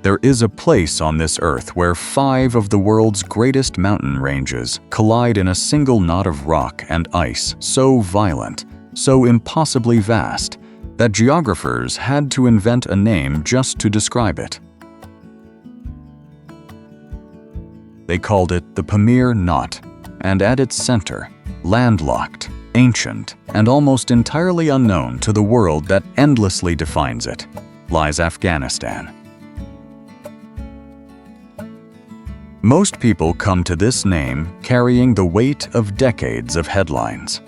There is a place on this earth where 5 of the world's greatest mountain ranges collide in a single knot of rock and ice so violent, so impossibly vast, that geographers had to invent a name just to describe it. They called it the Pamir Knot, and at its center, landlocked, ancient, and almost entirely unknown to the world that endlessly defines it, lies Afghanistan. Most people come to this name carrying the weight of decades of headlines.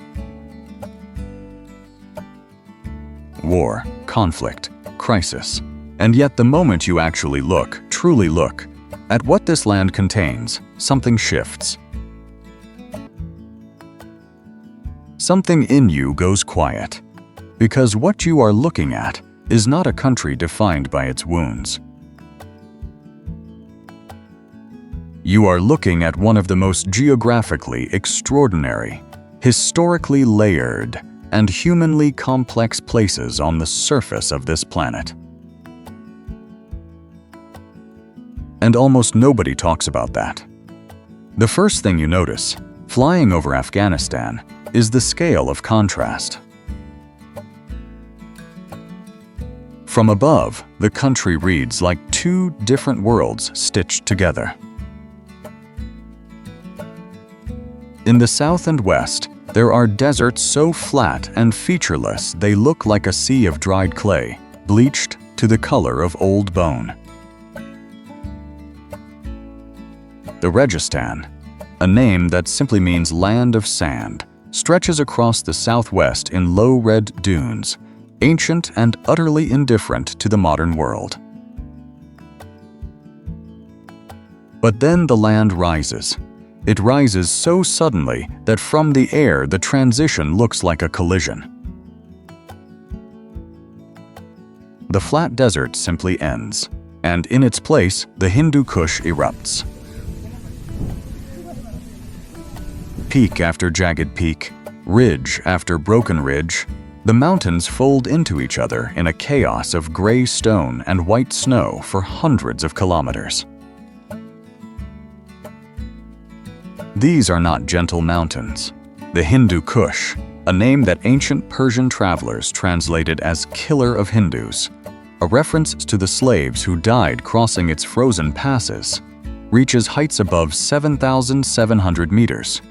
War, conflict, crisis. And yet the moment you actually look, truly look, at what this land contains, something shifts. Something in you goes quiet, because what you are looking at is not a country defined by its wounds. You are looking at one of the most geographically extraordinary, historically layered, and humanly complex places on the surface of this planet. And almost nobody talks about that. The first thing you notice, flying over Afghanistan, is the scale of contrast. From above, the country reads like 2 different worlds stitched together. In the south and west, there are deserts so flat and featureless they look like a sea of dried clay, bleached to the color of old bone. The Registan, a name that simply means land of sand, stretches across the southwest in low red dunes, ancient and utterly indifferent to the modern world. But then the land rises. It rises so suddenly that from the air the transition looks like a collision. The flat desert simply ends, and in its place the Hindu Kush erupts. Peak after jagged peak, ridge after broken ridge, the mountains fold into each other in a chaos of gray stone and white snow for hundreds of kilometers. These are not gentle mountains. The Hindu Kush, a name that ancient Persian travelers translated as killer of Hindus, a reference to the slaves who died crossing its frozen passes, reaches heights above 7,700 meters.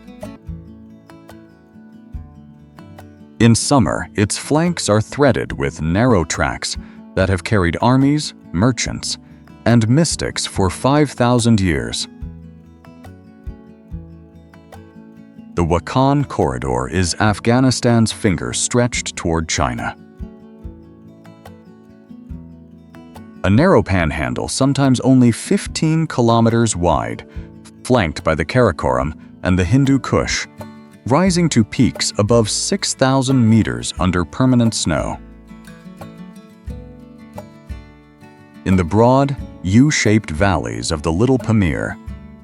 In summer, its flanks are threaded with narrow tracks that have carried armies, merchants, and mystics for 5,000 years. The Wakhan Corridor is Afghanistan's finger stretched toward China. A narrow panhandle, sometimes only 15 kilometers wide, flanked by the Karakoram and the Hindu Kush, rising to peaks above 6,000 meters under permanent snow. In the broad, U-shaped valleys of the Little Pamir,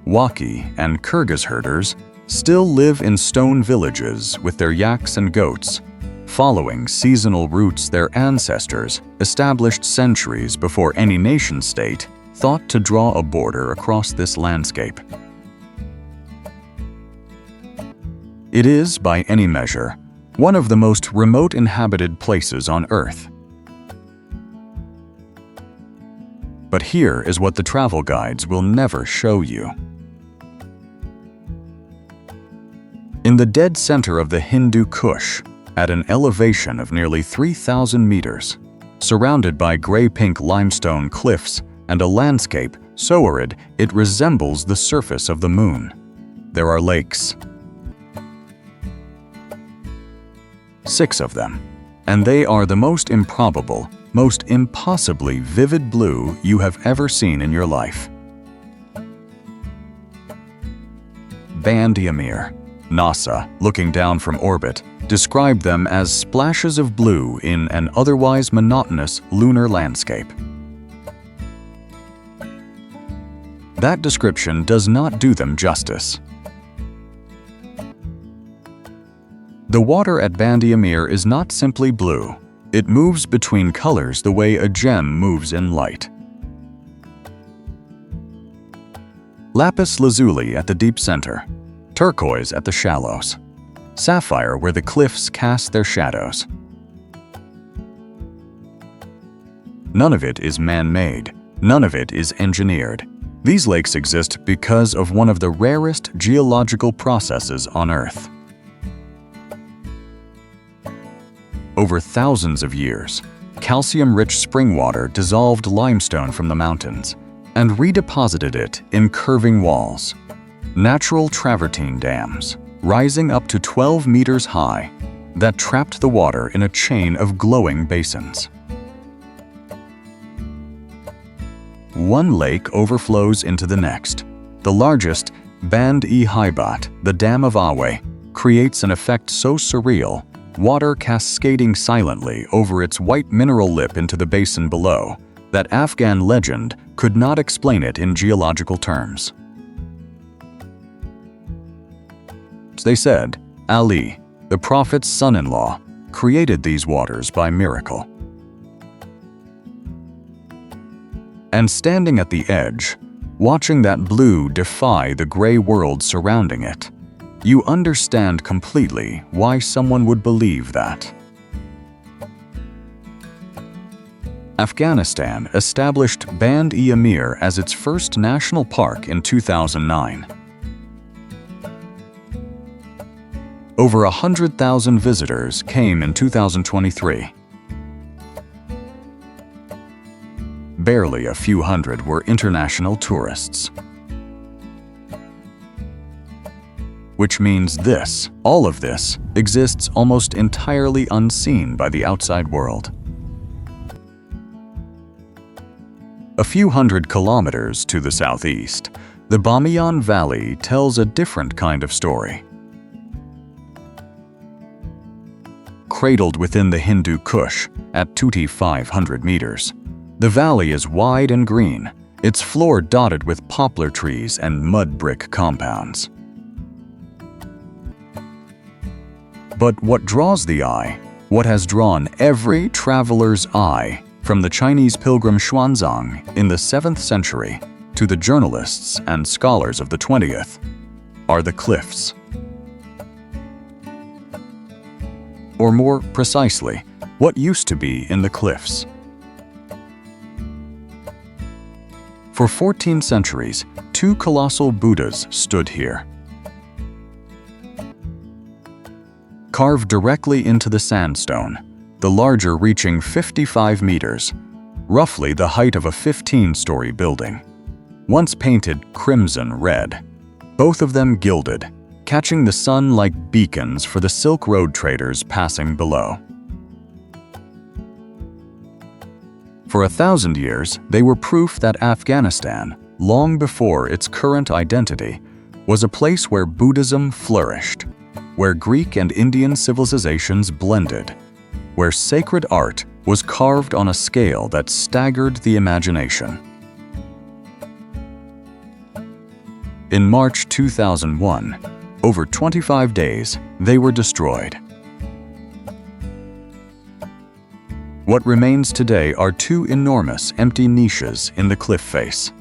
Waki and Kyrgyz herders still live in stone villages with their yaks and goats, following seasonal routes their ancestors established centuries before any nation-state thought to draw a border across this landscape. It is, by any measure, one of the most remote inhabited places on Earth. But here is what the travel guides will never show you. In the dead center of the Hindu Kush, at an elevation of nearly 3,000 meters, surrounded by gray-pink limestone cliffs and a landscape so arid it resembles the surface of the moon, there are lakes. 6 of them, and they are the most improbable, most impossibly vivid blue you have ever seen in your life. Bandiamir. NASA, looking down from orbit, described them as splashes of blue in an otherwise monotonous lunar landscape. That description does not do them justice. The water at Bandiamir is not simply blue. It moves between colors the way a gem moves in light. lapis lazuli at the deep center, turquoise at the shallows, sapphire where the cliffs cast their shadows. None of it is man-made. None of it is engineered. These lakes exist because of one of the rarest geological processes on Earth. Over thousands of years, calcium-rich spring water dissolved limestone from the mountains and redeposited it in curving walls, natural travertine dams, rising up to 12 meters high, that trapped the water in a chain of glowing basins. One lake overflows into the next. The largest, Band-e-Haibat, the Dam of Awe, creates an effect so surreal, water cascading silently over its white mineral lip into the basin below, that Afghan legend could not explain it in geological terms. They said, Ali, the Prophet's son-in-law, created these waters by miracle. And standing at the edge, watching that blue defy the gray world surrounding it, you understand completely why someone would believe that. Afghanistan established Band-e-Amir as its first national park in 2009. Over 100,000 visitors came in 2023. Barely a few hundred were international tourists. Which means all of this, exists almost entirely unseen by the outside world. A few hundred kilometers to the southeast, the Bamiyan Valley tells a different kind of story. Cradled within the Hindu Kush at 2,500 meters, the valley is wide and green, its floor dotted with poplar trees and mud brick compounds. But what draws the eye, what has drawn every traveler's eye, from the Chinese pilgrim Xuanzang in the 7th century to the journalists and scholars of the 20th, are the cliffs. Or more precisely, what used to be in the cliffs. For 14 centuries, 2 colossal Buddhas stood here. Carved directly into the sandstone, the larger reaching 55 meters, roughly the height of a 15-story building. Once painted crimson red, both of them gilded, catching the sun like beacons for the Silk Road traders passing below. For 1,000 years, they were proof that Afghanistan, long before its current identity, was a place where Buddhism flourished, where Greek and Indian civilizations blended, where sacred art was carved on a scale that staggered the imagination. In March 2001, over 25 days, they were destroyed. What remains today are 2 enormous empty niches in the cliff face.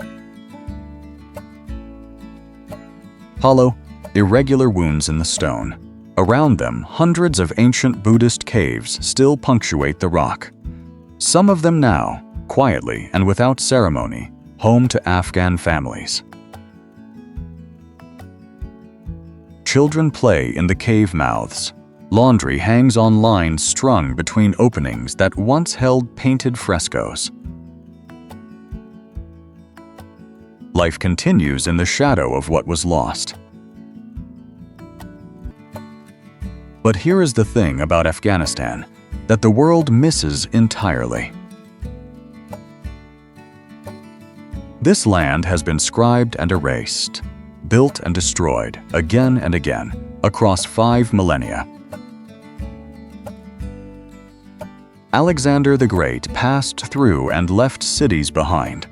Hollow, irregular wounds in the stone. Around them, hundreds of ancient Buddhist caves still punctuate the rock. Some of them now, quietly and without ceremony, home to Afghan families. Children play in the cave mouths. Laundry hangs on lines strung between openings that once held painted frescoes. Life continues in the shadow of what was lost. But here is the thing about Afghanistan that the world misses entirely. This land has been scribed and erased, built and destroyed again and again across 5 millennia. Alexander the Great passed through and left cities behind.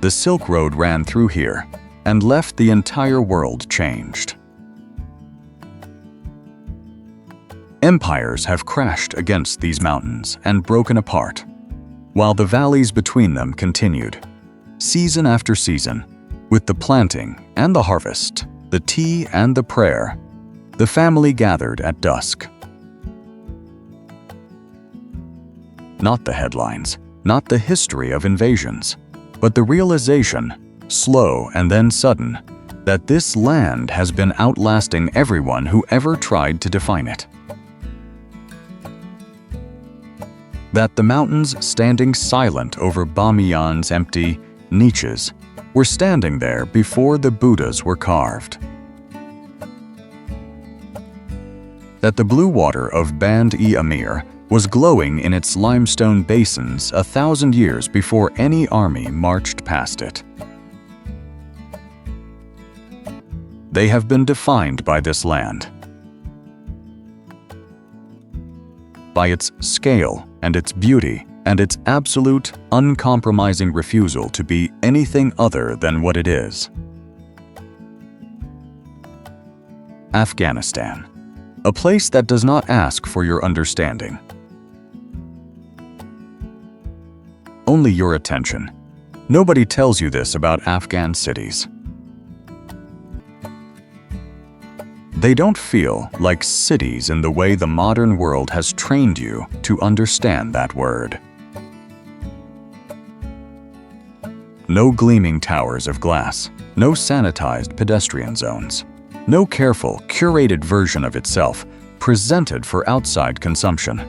The Silk Road ran through here and left the entire world changed. Empires have crashed against these mountains and broken apart, while the valleys between them continued. season after season, with the planting and the harvest, the tea and the prayer, the family gathered at dusk. Not the headlines, not the history of invasions, but the realization, slow and then sudden, that this land has been outlasting everyone who ever tried to define it. That the mountains standing silent over Bamiyan's empty niches were standing there before the Buddhas were carved. That the blue water of Band-e-Amir was glowing in its limestone basins 1,000 years before any army marched past it. They have been defined by this land, by its scale and its beauty and its absolute, uncompromising refusal to be anything other than what it is. Afghanistan, a place that does not ask for your understanding, only your attention. Nobody tells you this about Afghan cities. They don't feel like cities in the way the modern world has trained you to understand that word. No gleaming towers of glass, no sanitized pedestrian zones, no careful, curated version of itself presented for outside consumption.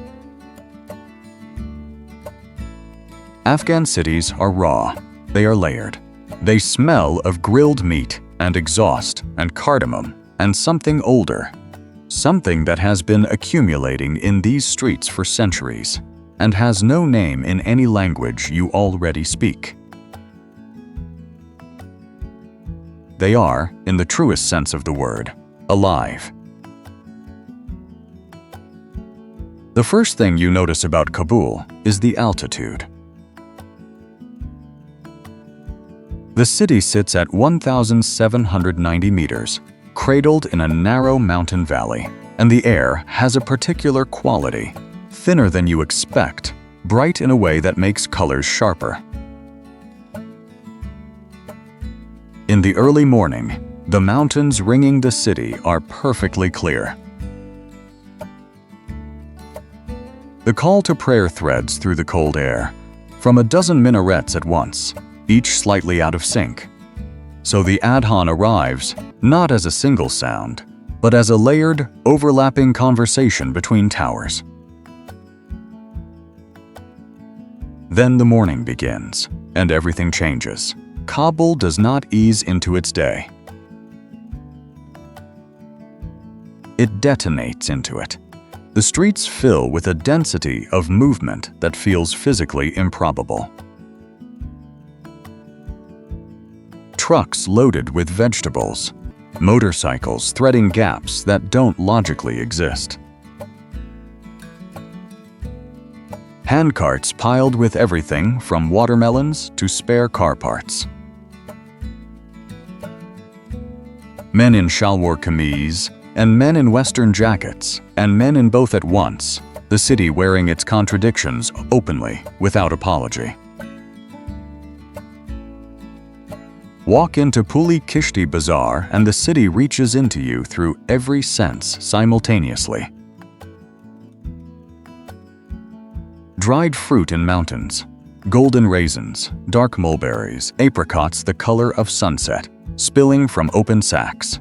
Afghan cities are raw, they are layered. They smell of grilled meat and exhaust and cardamom and something older, something that has been accumulating in these streets for centuries and has no name in any language you already speak. They are, in the truest sense of the word, alive. The first thing you notice about Kabul is the altitude. The city sits at 1,790 meters, cradled in a narrow mountain valley, and the air has a particular quality, thinner than you expect, bright in a way that makes colors sharper. In the early morning, the mountains ringing the city are perfectly clear. The call to prayer threads through the cold air, from a dozen minarets at once, each slightly out of sync. So the adhan arrives not as a single sound, but as a layered, overlapping conversation between towers. Then the morning begins, and everything changes. Kabul does not ease into its day. It detonates into it. The streets fill with a density of movement that feels physically improbable. Trucks loaded with vegetables, motorcycles threading gaps that don't logically exist. Handcarts piled with everything from watermelons to spare car parts. Men in shalwar kameez and men in western jackets and men in both at once, the city wearing its contradictions openly without apology. Walk into Puli Kishti Bazaar and the city reaches into you through every sense simultaneously. Dried fruit in mountains, golden raisins, dark mulberries, apricots the color of sunset, spilling from open sacks.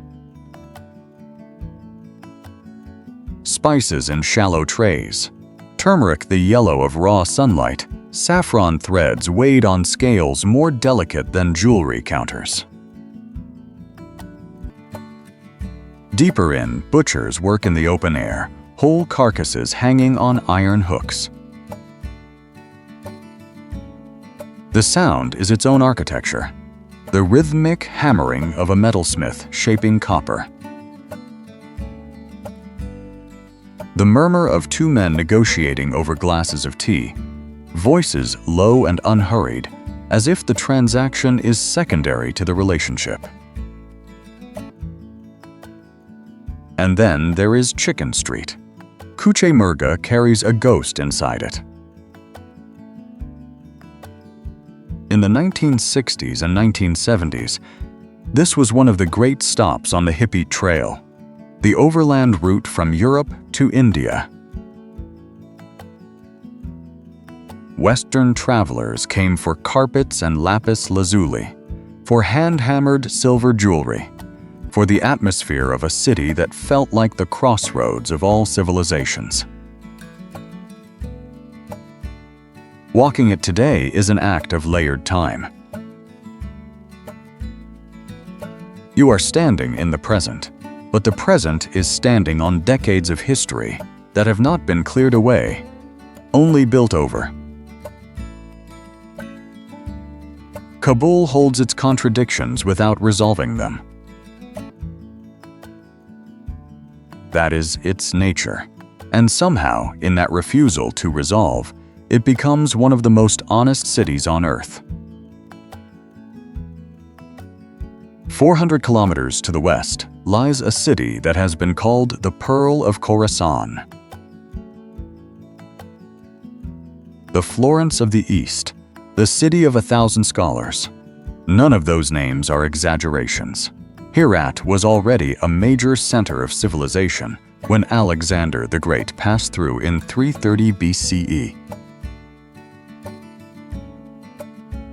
Spices in shallow trays, turmeric the yellow of raw sunlight, saffron threads weighed on scales more delicate than jewelry counters. Deeper in, butchers work in the open air, whole carcasses hanging on iron hooks. The sound is its own architecture, the rhythmic hammering of a metalsmith shaping copper. The murmur of two men negotiating over glasses of tea, voices low and unhurried, as if the transaction is secondary to the relationship. And then there is Chicken Street. Kuche Murga carries a ghost inside it. In in the 1960s and 1970s, this was one of the great stops on the hippie trail, the overland route from Europe to India. Western travelers came for carpets and lapis lazuli, for hand-hammered silver jewelry, for the atmosphere of a city that felt like the crossroads of all civilizations. Walking it today is an act of layered time. You are standing in the present, but the present is standing on decades of history that have not been cleared away, only built over. Kabul holds its contradictions without resolving them. That is its nature, and somehow, in that refusal to resolve, it becomes one of the most honest cities on earth. 400 kilometers to the west lies a city that has been called the Pearl of Khorasan. The Florence of the East, the city of 1,000 scholars. None of those names are exaggerations. Herat was already a major center of civilization when Alexander the Great passed through in 330 BCE.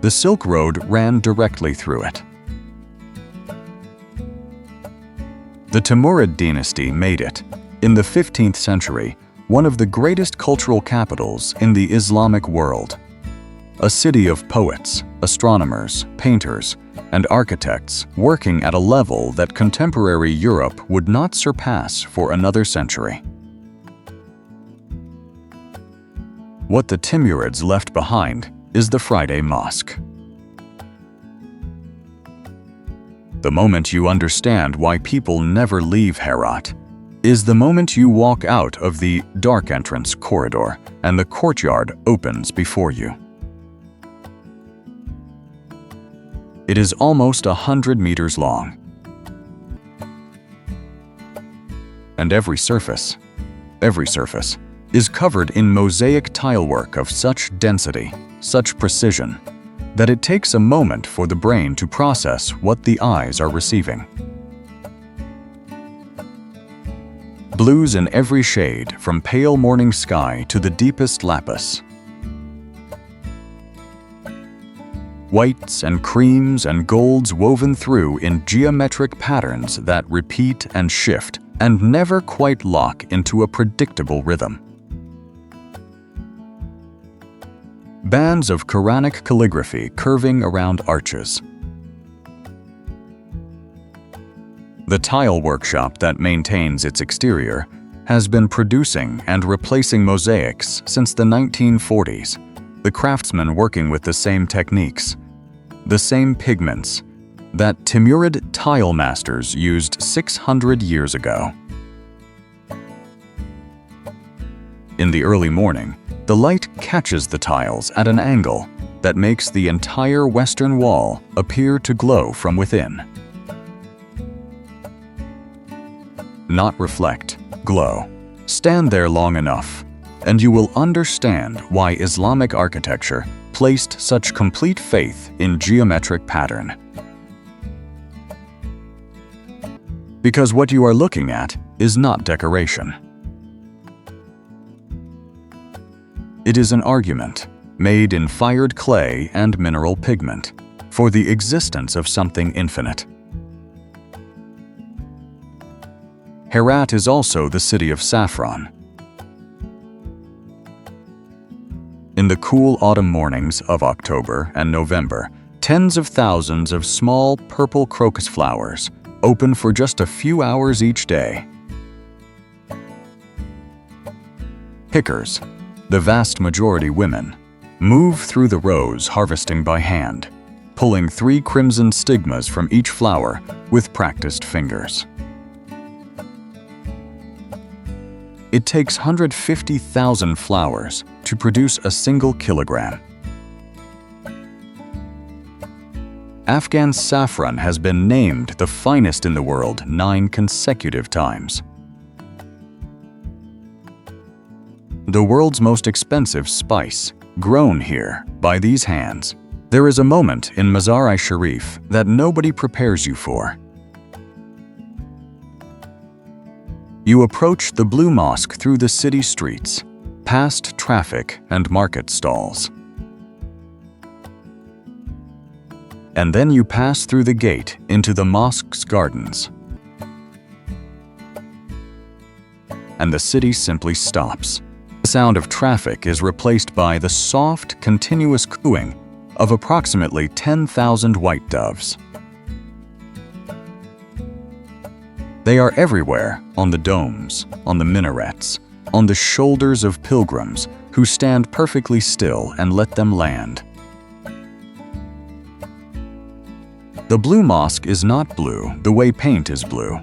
The Silk Road ran directly through it. The Timurid dynasty made it, in the 15th century, one of the greatest cultural capitals in the Islamic world. A city of poets, astronomers, painters, and architects working at a level that contemporary Europe would not surpass for another century. What the Timurids left behind is the Friday Mosque. The moment you understand why people never leave Herat is the moment you walk out of the dark entrance corridor and the courtyard opens before you. It is almost 100 meters long. And every surface is covered in mosaic tilework of such density, such precision, that it takes a moment for the brain to process what the eyes are receiving. Blues in every shade, from pale morning sky to the deepest lapis. Whites and creams and golds woven through in geometric patterns that repeat and shift and never quite lock into a predictable rhythm. Bands of Quranic calligraphy curving around arches. The tile workshop that maintains its exterior has been producing and replacing mosaics since the 1940s, the craftsmen working with the same techniques, the same pigments that Timurid tile masters used 600 years ago. In the early morning, the light catches the tiles at an angle that makes the entire western wall appear to glow from within. Not reflect, glow. Stand there long enough, and you will understand why Islamic architecture placed such complete faith in geometric pattern. Because what you are looking at is not decoration. It is an argument, made in fired clay and mineral pigment, for the existence of something infinite. Herat is also the city of saffron. In the cool autumn mornings of October and November, tens of thousands of small purple crocus flowers open for just a few hours each day. Pickers, the vast majority women, move through the rows harvesting by hand, pulling 3 crimson stigmas from each flower with practiced fingers. It takes 150,000 flowers to produce a single kilogram. Afghan saffron has been named the finest in the world 9 consecutive times. The world's most expensive spice, grown here by these hands, There is a moment in Mazar-i-Sharif that nobody prepares you for. You approach the Blue Mosque through the city streets, past traffic and market stalls. And then you pass through the gate into the mosque's gardens. And the city simply stops. The sound of traffic is replaced by the soft, continuous cooing of approximately 10,000 white doves. They are everywhere, on the domes, on the minarets, on the shoulders of pilgrims who stand perfectly still and let them land. The Blue Mosque is not blue the way paint is blue.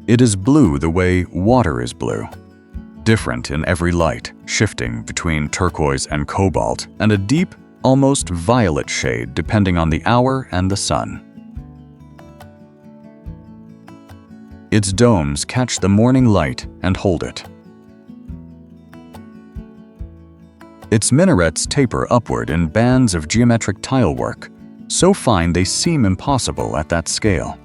It is blue the way water is blue, different in every light, shifting between turquoise and cobalt, and a deep, almost violet shade depending on the hour and the sun. Its domes catch the morning light and hold it. Its minarets taper upward in bands of geometric tilework, so fine they seem impossible at that scale.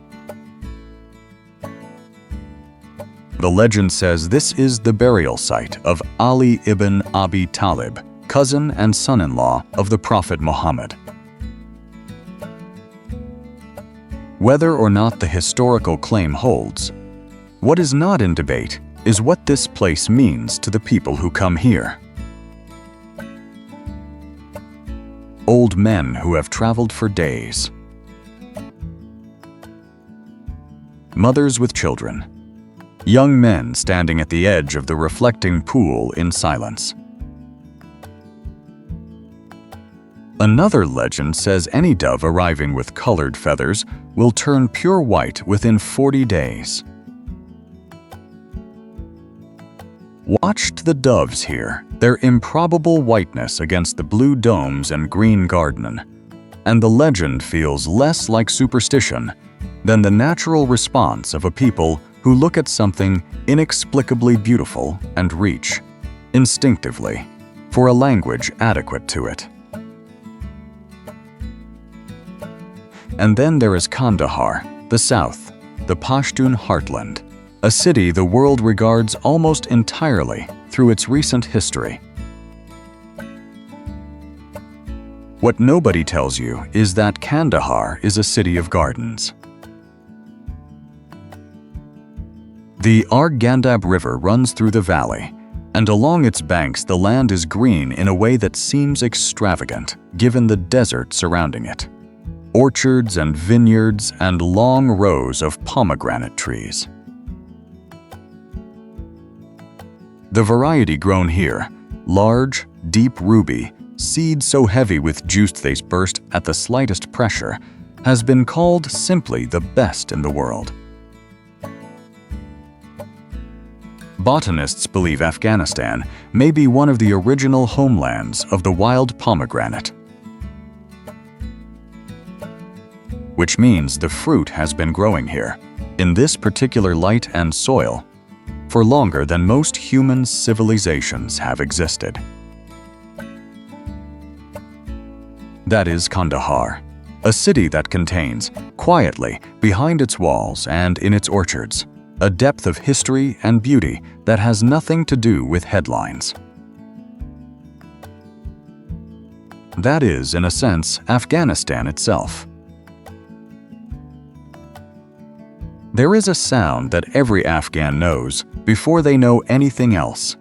The legend says this is the burial site of Ali ibn Abi Talib, cousin and son-in-law of the Prophet Muhammad. Whether or not the historical claim holds, what is not in debate is what this place means to the people who come here. Old men who have traveled for days. Mothers with children. Young men standing at the edge of the reflecting pool in silence. Another legend says any dove arriving with colored feathers will turn pure white within 40 days. Watched the doves here, their improbable whiteness against the blue domes and green garden, and the legend feels less like superstition than the natural response of a people who look at something inexplicably beautiful and reach, instinctively, for a language adequate to it. And then there is Kandahar, the south, the Pashtun heartland, a city the world regards almost entirely through its recent history. What nobody tells you is that Kandahar is a city of gardens. The Arghandab River runs through the valley, and along its banks the land is green in a way that seems extravagant, given the desert surrounding it. Orchards and vineyards and long rows of pomegranate trees. The variety grown here, large, deep ruby, seed so heavy with juice they burst at the slightest pressure, has been called simply the best in the world. Botanists believe Afghanistan may be one of the original homelands of the wild pomegranate, which means the fruit has been growing here, in this particular light and soil, for longer than most human civilizations have existed. That is Kandahar, a city that contains, quietly, behind its walls and in its orchards, a depth of history and beauty that has nothing to do with headlines. That is, in a sense, Afghanistan itself. There is a sound that every Afghan knows before they know anything else.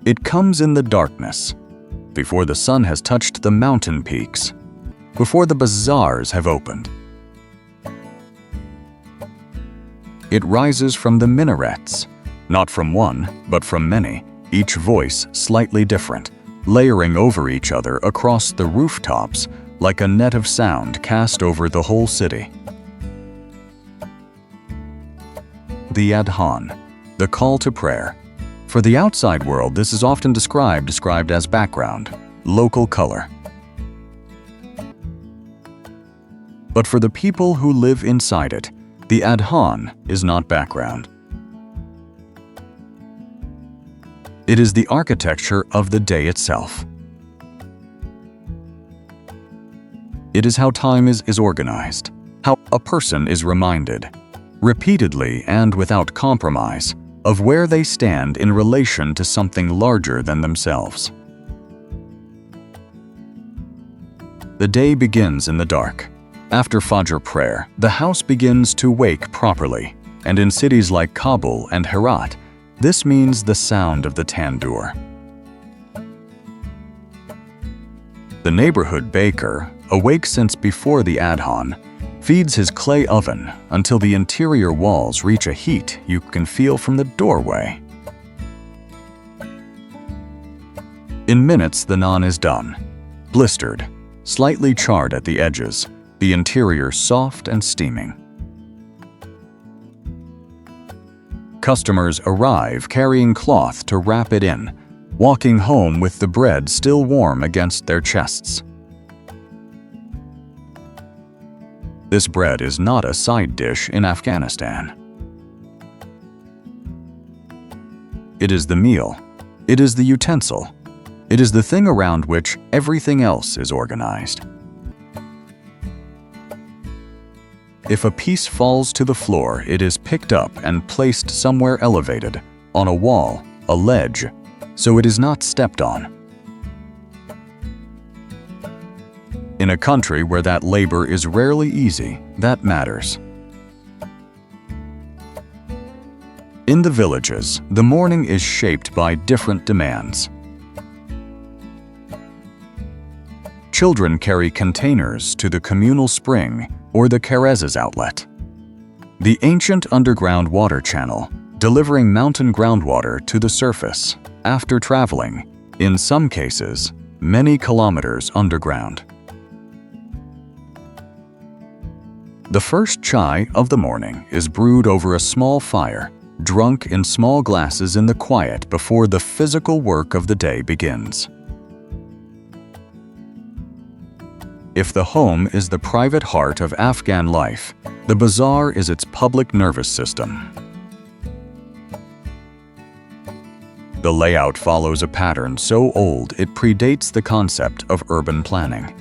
It comes in the darkness, before the sun has touched the mountain peaks, before the bazaars have opened. It rises from the minarets, not from one, but from many, each voice slightly different, layering over each other across the rooftops like a net of sound cast over the whole city. The adhan, the call to prayer. For the outside world, this is often described as background, local color. But for the people who live inside it, the adhan is not background. It is the architecture of the day itself. It is how time is organized, how a person is reminded, repeatedly and without compromise, of where they stand in relation to something larger than themselves. The day begins in the dark. After Fajr prayer, the house begins to wake properly, and in cities like Kabul and Herat, this means the sound of the tandoor. The neighborhood baker, awake since before the adhan, feeds his clay oven until the interior walls reach a heat you can feel from the doorway. In minutes, the naan is done, blistered, slightly charred at the edges, the interior soft and steaming. Customers arrive carrying cloth to wrap it in, walking home with the bread still warm against their chests. This bread is not a side dish in Afghanistan. It is the meal. It is the utensil. It is the thing around which everything else is organized. If a piece falls to the floor, it is picked up and placed somewhere elevated, on a wall, a ledge, so it is not stepped on. In a country where that labor is rarely easy, that matters. In the villages, the morning is shaped by different demands. Children carry containers to the communal spring or the Kerez's outlet. The ancient underground water channel, delivering mountain groundwater to the surface after traveling, in some cases, many kilometers underground. The first chai of the morning is brewed over a small fire, drunk in small glasses in the quiet before the physical work of the day begins. If the home is the private heart of Afghan life, the bazaar is its public nervous system. The layout follows a pattern so old it predates the concept of urban planning.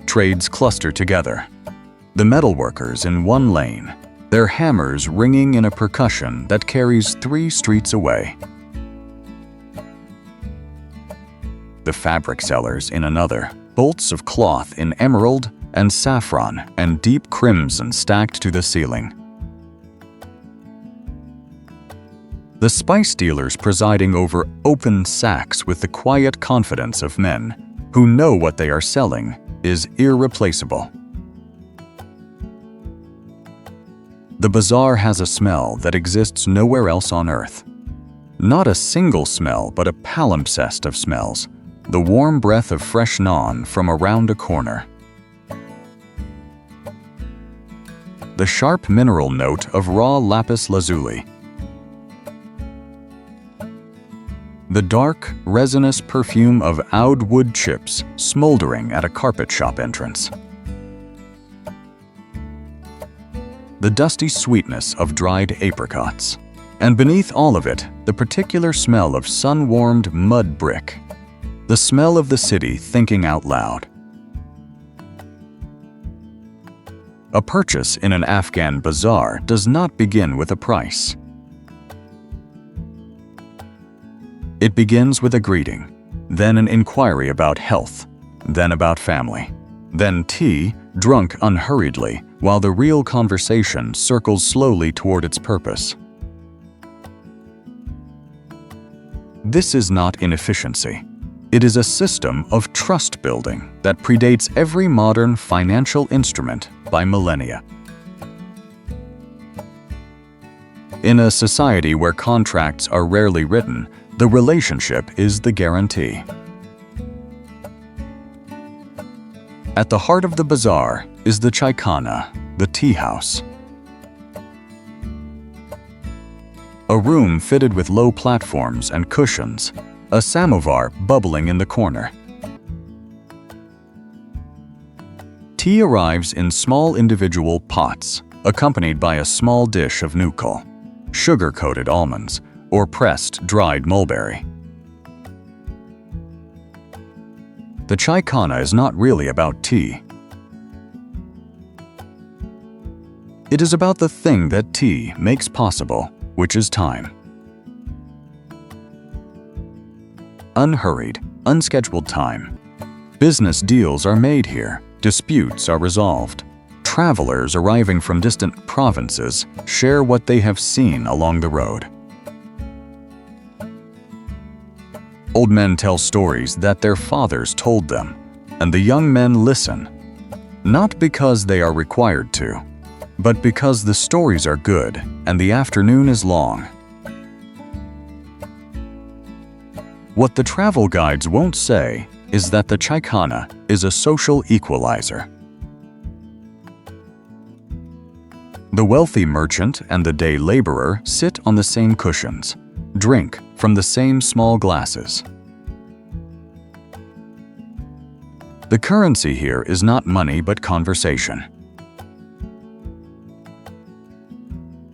Trades cluster together. The metalworkers in one lane, their hammers ringing in a percussion that carries 3 streets away. The fabric sellers in another, bolts of cloth in emerald and saffron and deep crimson stacked to the ceiling. The spice dealers presiding over open sacks with the quiet confidence of men who know what they are selling is irreplaceable. The bazaar has a smell that exists nowhere else on earth. Not a single smell, but a palimpsest of smells. The warm breath of fresh naan from around a corner. The sharp mineral note of raw lapis lazuli. The dark, resinous perfume of oud wood chips smoldering at a carpet shop entrance. The dusty sweetness of dried apricots. And beneath all of it, the particular smell of sun-warmed mud brick. The smell of the city thinking out loud. A purchase in an Afghan bazaar does not begin with a price. It begins with a greeting, then an inquiry about health, then about family, then tea, drunk unhurriedly, while the real conversation circles slowly toward its purpose. This is not inefficiency. It is a system of trust building that predates every modern financial instrument by millennia. In a society where contracts are rarely written, the relationship is the guarantee. At the heart of the bazaar is the chaikhana, the tea house. A room fitted with low platforms and cushions, a samovar bubbling in the corner. Tea arrives in small individual pots, accompanied by a small dish of nukul. sugar-coated almonds, or pressed dried mulberry. The chai khana is not really about tea. It is about the thing that tea makes possible, which is time. Unhurried, unscheduled time. Business deals are made here, disputes are resolved. Travelers arriving from distant provinces share what they have seen along the road. Old men tell stories that their fathers told them, and the young men listen, not because they are required to, but because the stories are good and the afternoon is long. What the travel guides won't say is that the chai khana is a social equalizer. The wealthy merchant and the day laborer sit on the same cushions, drink from the same small glasses. The currency here is not money but conversation.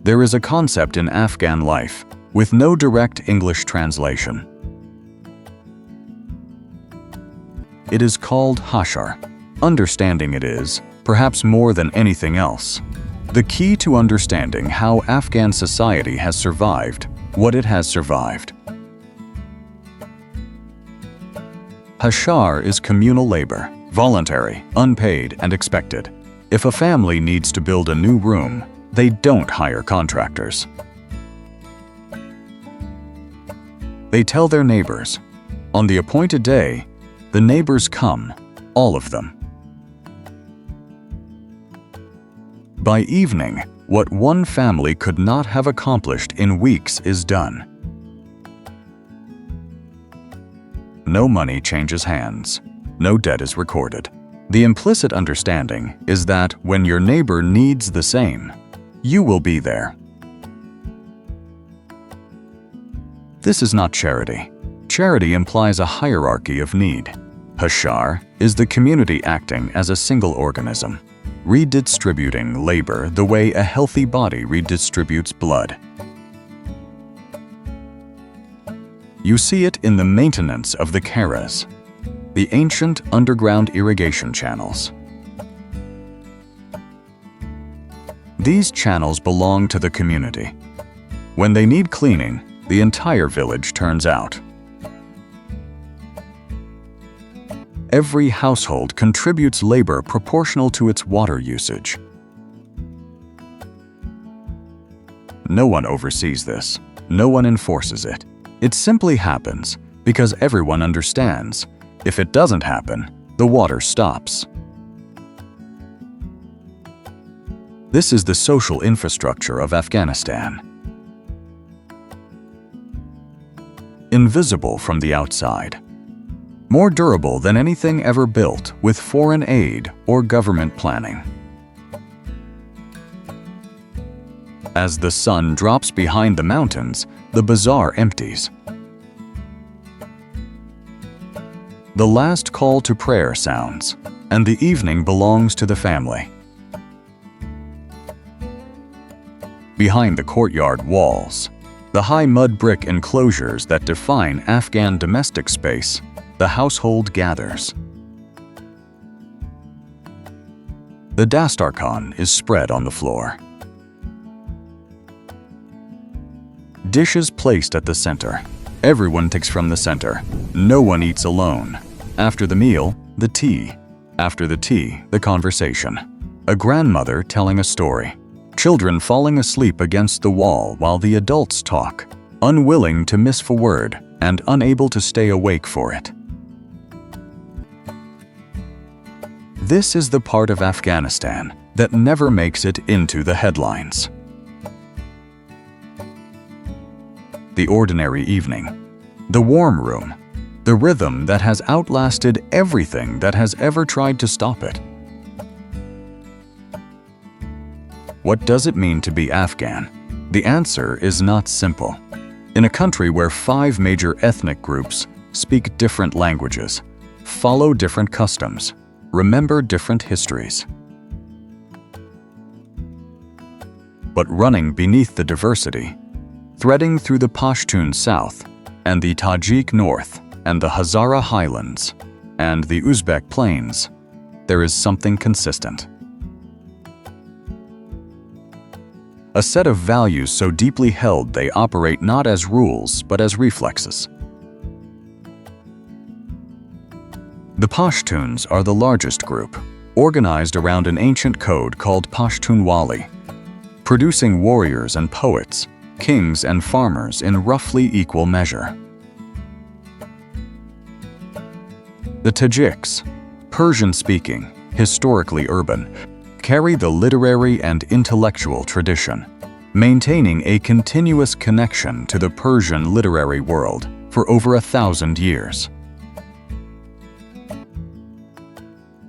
There is a concept in Afghan life with no direct English translation. It is called hashar. Understanding it is, perhaps more than anything else, the key to understanding how Afghan society has survived what it has survived. Hashar is communal labor, voluntary, unpaid, and expected. If a family needs to build a new room, they don't hire contractors. They tell their neighbors. On the appointed day, the neighbors come, all of them. By evening, what one family could not have accomplished in weeks is done. No money changes hands. No debt is recorded. The implicit understanding is that when your neighbor needs the same, you will be there. This is not charity. Charity implies a hierarchy of need. Hashar is the community acting as a single organism, redistributing labor the way a healthy body redistributes blood. You see it in the maintenance of the keras, the ancient underground irrigation channels. These channels belong to the community. When they need cleaning, the entire village turns out. Every household contributes labor proportional to its water usage. No one oversees this. No one enforces it. It simply happens because everyone understands. If it doesn't happen, the water stops. This is the social infrastructure of Afghanistan. Invisible from the outside. More durable than anything ever built with foreign aid or government planning. As the sun drops behind the mountains, the bazaar empties. The last call to prayer sounds, and the evening belongs to the family. Behind the courtyard walls, the high mud brick enclosures that define Afghan domestic space, the household gathers. The dastarkhan is spread on the floor. Dishes placed at the center. Everyone takes from the center. No one eats alone. After the meal, the tea. After the tea, the conversation. A grandmother telling a story. Children falling asleep against the wall while the adults talk, unwilling to miss a word and unable to stay awake for it. This is the part of Afghanistan that never makes it into the headlines. The ordinary evening, the warm room, the rhythm that has outlasted everything that has ever tried to stop it. What does it mean to be Afghan? The answer is not simple. In a country where 5 major ethnic groups speak different languages, follow different customs, remember different histories. But running beneath the diversity threading through the Pashtun south, and the Tajik north, and the Hazara highlands, and the Uzbek plains, there is something consistent. A set of values so deeply held they operate not as rules but as reflexes. The Pashtuns are the largest group, organized around an ancient code called Pashtunwali, producing warriors and poets, kings and farmers in roughly equal measure. The Tajiks, Persian-speaking, historically urban, carry the literary and intellectual tradition, maintaining a continuous connection to the Persian literary world for over 1,000 years.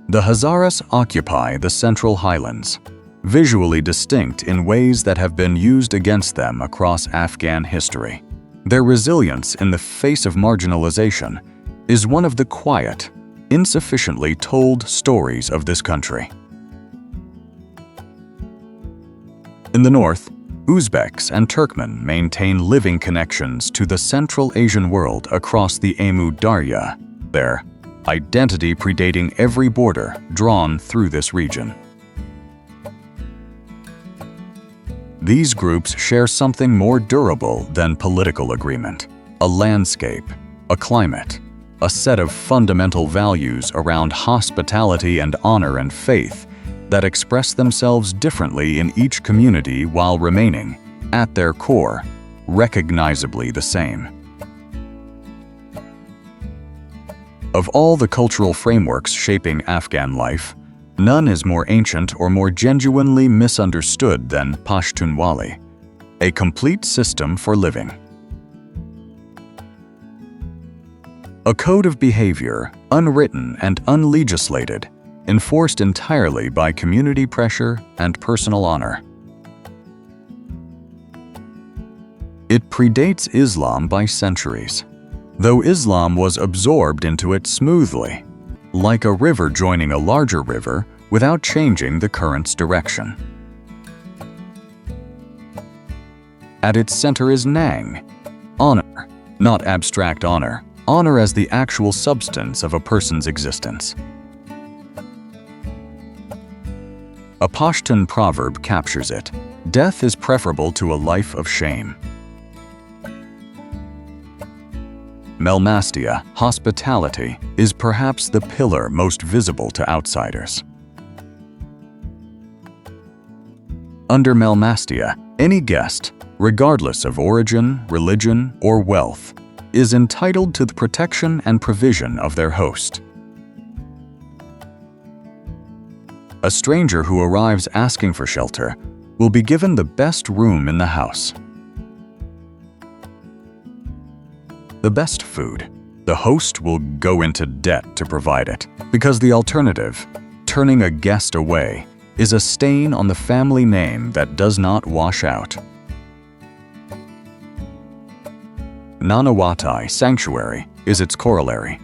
The Hazaras occupy the Central Highlands, visually distinct in ways that have been used against them across Afghan history. Their resilience in the face of marginalization is one of the quiet, insufficiently told stories of this country. In the north, Uzbeks and Turkmen maintain living connections to the Central Asian world across the Amu Darya, their identity predating every border drawn through this region. These groups share something more durable than political agreement: a landscape, a climate, a set of fundamental values around hospitality and honor and faith that express themselves differently in each community while remaining, at their core, recognizably the same. Of all the cultural frameworks shaping Afghan life, none is more ancient or more genuinely misunderstood than Pashtunwali, a complete system for living. A code of behavior, unwritten and unlegislated, enforced entirely by community pressure and personal honor. It predates Islam by centuries, though Islam was absorbed into it smoothly, like a river joining a larger river without changing the current's direction. At its center is Nang, honor, not abstract honor, honor as the actual substance of a person's existence. A Pashtun proverb captures it: death is preferable to a life of shame. Melmastia, hospitality, is perhaps the pillar most visible to outsiders. Under Melmastia, any guest, regardless of origin, religion, or wealth, is entitled to the protection and provision of their host. A stranger who arrives asking for shelter will be given the best room in the house, the best food. The host will go into debt to provide it, because the alternative, turning a guest away, is a stain on the family name that does not wash out. Nanawatai, sanctuary, is its corollary.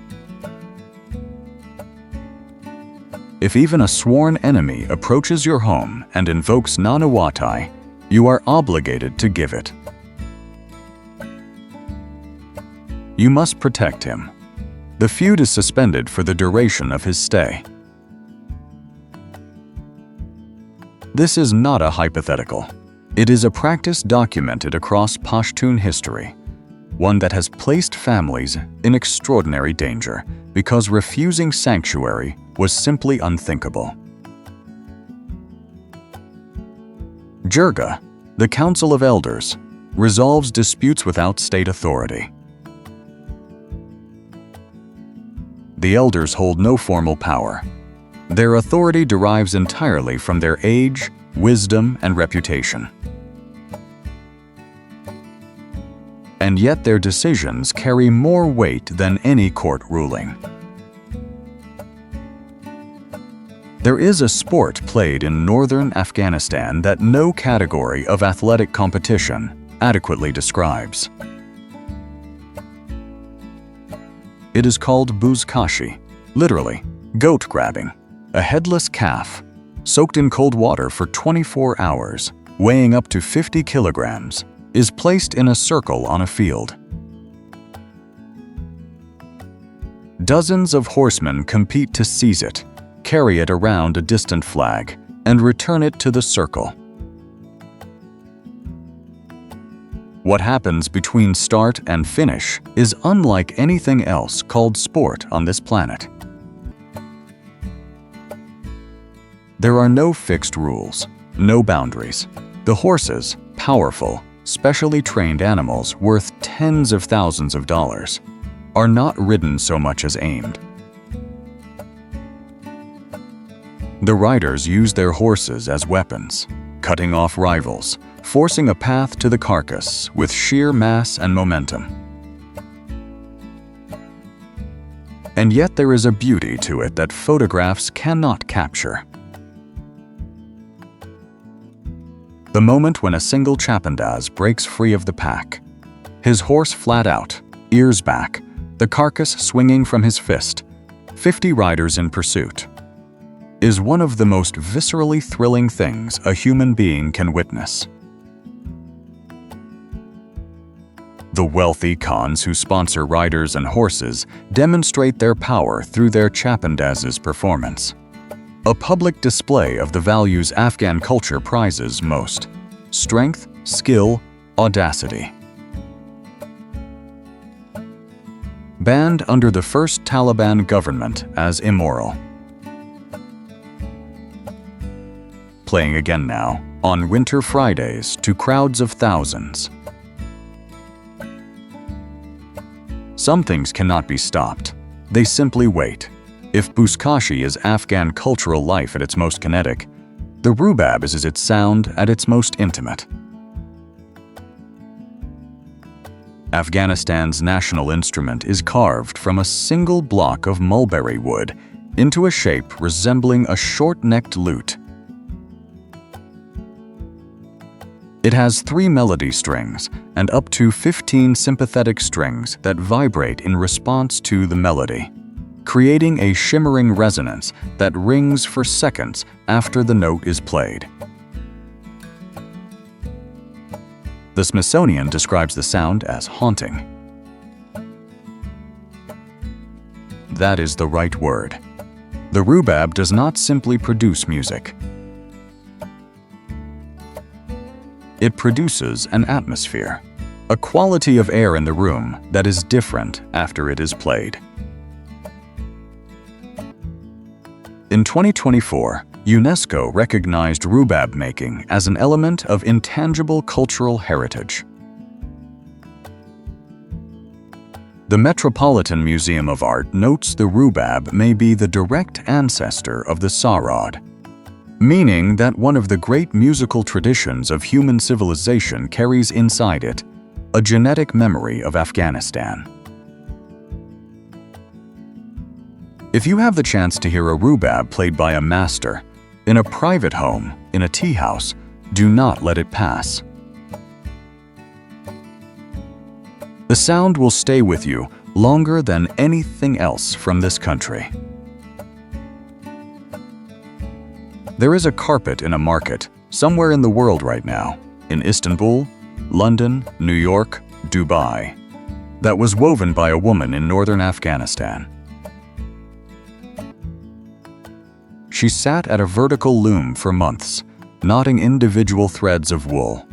If even a sworn enemy approaches your home and invokes Nanawatai, you are obligated to give it. You must protect him. The feud is suspended for the duration of his stay. This is not a hypothetical. It is a practice documented across Pashtun history, one that has placed families in extraordinary danger because refusing sanctuary was simply unthinkable. Jirga, the Council of Elders, resolves disputes without state authority. The elders hold no formal power. Their authority derives entirely from their age, wisdom, and reputation. And yet their decisions carry more weight than any court ruling. There is a sport played in northern Afghanistan that no category of athletic competition adequately describes. It is called buzkashi, literally, goat grabbing, a headless calf, soaked in cold water for 24 hours, weighing up to 50 kilograms, is placed in a circle on a field. Dozens of horsemen compete to seize it, carry it around a distant flag, and return it to the circle. What happens between start and finish is unlike anything else called sport on this planet. There are no fixed rules, no boundaries. The horses, powerful, specially trained animals worth tens of thousands of dollars, are not ridden so much as aimed. The riders use their horses as weapons, cutting off rivals, forcing a path to the carcass with sheer mass and momentum. And yet there is a beauty to it that photographs cannot capture. The moment when a single Chapandaz breaks free of the pack, his horse flat out, ears back, the carcass swinging from his fist, 50 riders in pursuit, is one of the most viscerally thrilling things a human being can witness. The wealthy Khans who sponsor riders and horses demonstrate their power through their Chapandaz's performance. A public display of the values Afghan culture prizes most: strength, skill, audacity. Banned under the first Taliban government as immoral. Playing again now, on winter Fridays to crowds of thousands. Some things cannot be stopped. They simply wait. If buzkashi is Afghan cultural life at its most kinetic, the rubab is its sound at its most intimate. Afghanistan's national instrument is carved from a single block of mulberry wood into a shape resembling a short-necked lute. It has 3 melody strings and up to 15 sympathetic strings that vibrate in response to the melody, creating a shimmering resonance that rings for seconds after the note is played. The Smithsonian describes the sound as haunting. That is the right word. The rubab does not simply produce music. It produces an atmosphere, a quality of air in the room that is different after it is played. In 2024, UNESCO recognized rubab making as an element of intangible cultural heritage. The Metropolitan Museum of Art notes the rubab may be the direct ancestor of the sarod, meaning that one of the great musical traditions of human civilization carries inside it a genetic memory of Afghanistan. If you have the chance to hear a rubab played by a master, in a private home, in a tea house, do not let it pass. The sound will stay with you longer than anything else from this country. There is a carpet in a market somewhere in the world right now, in Istanbul, London, New York, Dubai, that was woven by a woman in northern Afghanistan. She sat at a vertical loom for months, knotting individual threads of wool,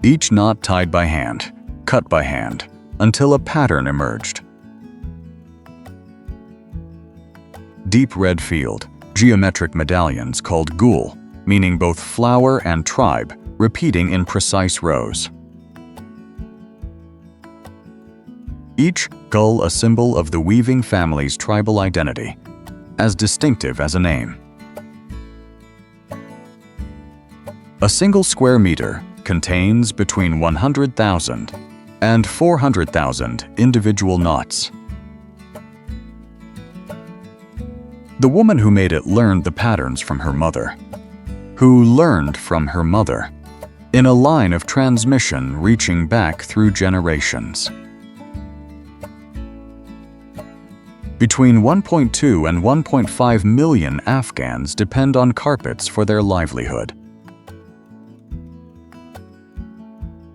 each knot tied by hand, cut by hand, until a pattern emerged. Deep red field, geometric medallions called gul, meaning both flower and tribe, repeating in precise rows. Each gul a symbol of the weaving family's tribal identity, as distinctive as a name. A single square meter contains between 100,000 and 400,000 individual knots. The woman who made it learned the patterns from her mother, who learned from her mother, in a line of transmission reaching back through generations. Between 1.2 and 1.5 million Afghans depend on carpets for their livelihood.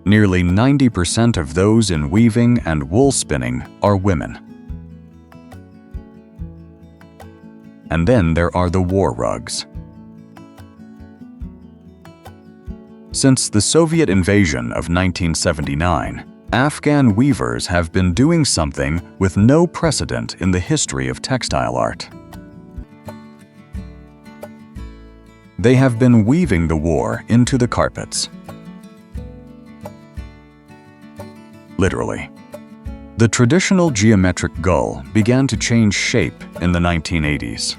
Nearly 90% of those in weaving and wool spinning are women. And then there are the war rugs. Since the Soviet invasion of 1979, Afghan weavers have been doing something with no precedent in the history of textile art. They have been weaving the war into the carpets. Literally. The traditional geometric gull began to change shape in the 1980s.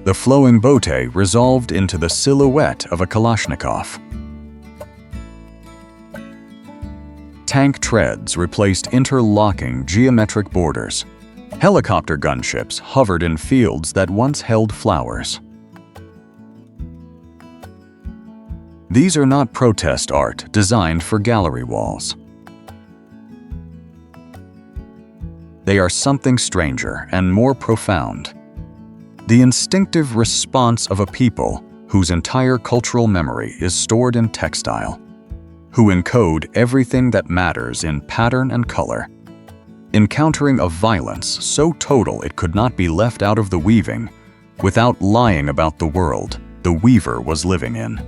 The flowing bote resolved into the silhouette of a Kalashnikov. Tank treads replaced interlocking geometric borders. Helicopter gunships hovered in fields that once held flowers. These are not protest art designed for gallery walls. They are something stranger and more profound. The instinctive response of a people whose entire cultural memory is stored in textile, who encode everything that matters in pattern and color, encountering a violence so total it could not be left out of the weaving without lying about the world the weaver was living in.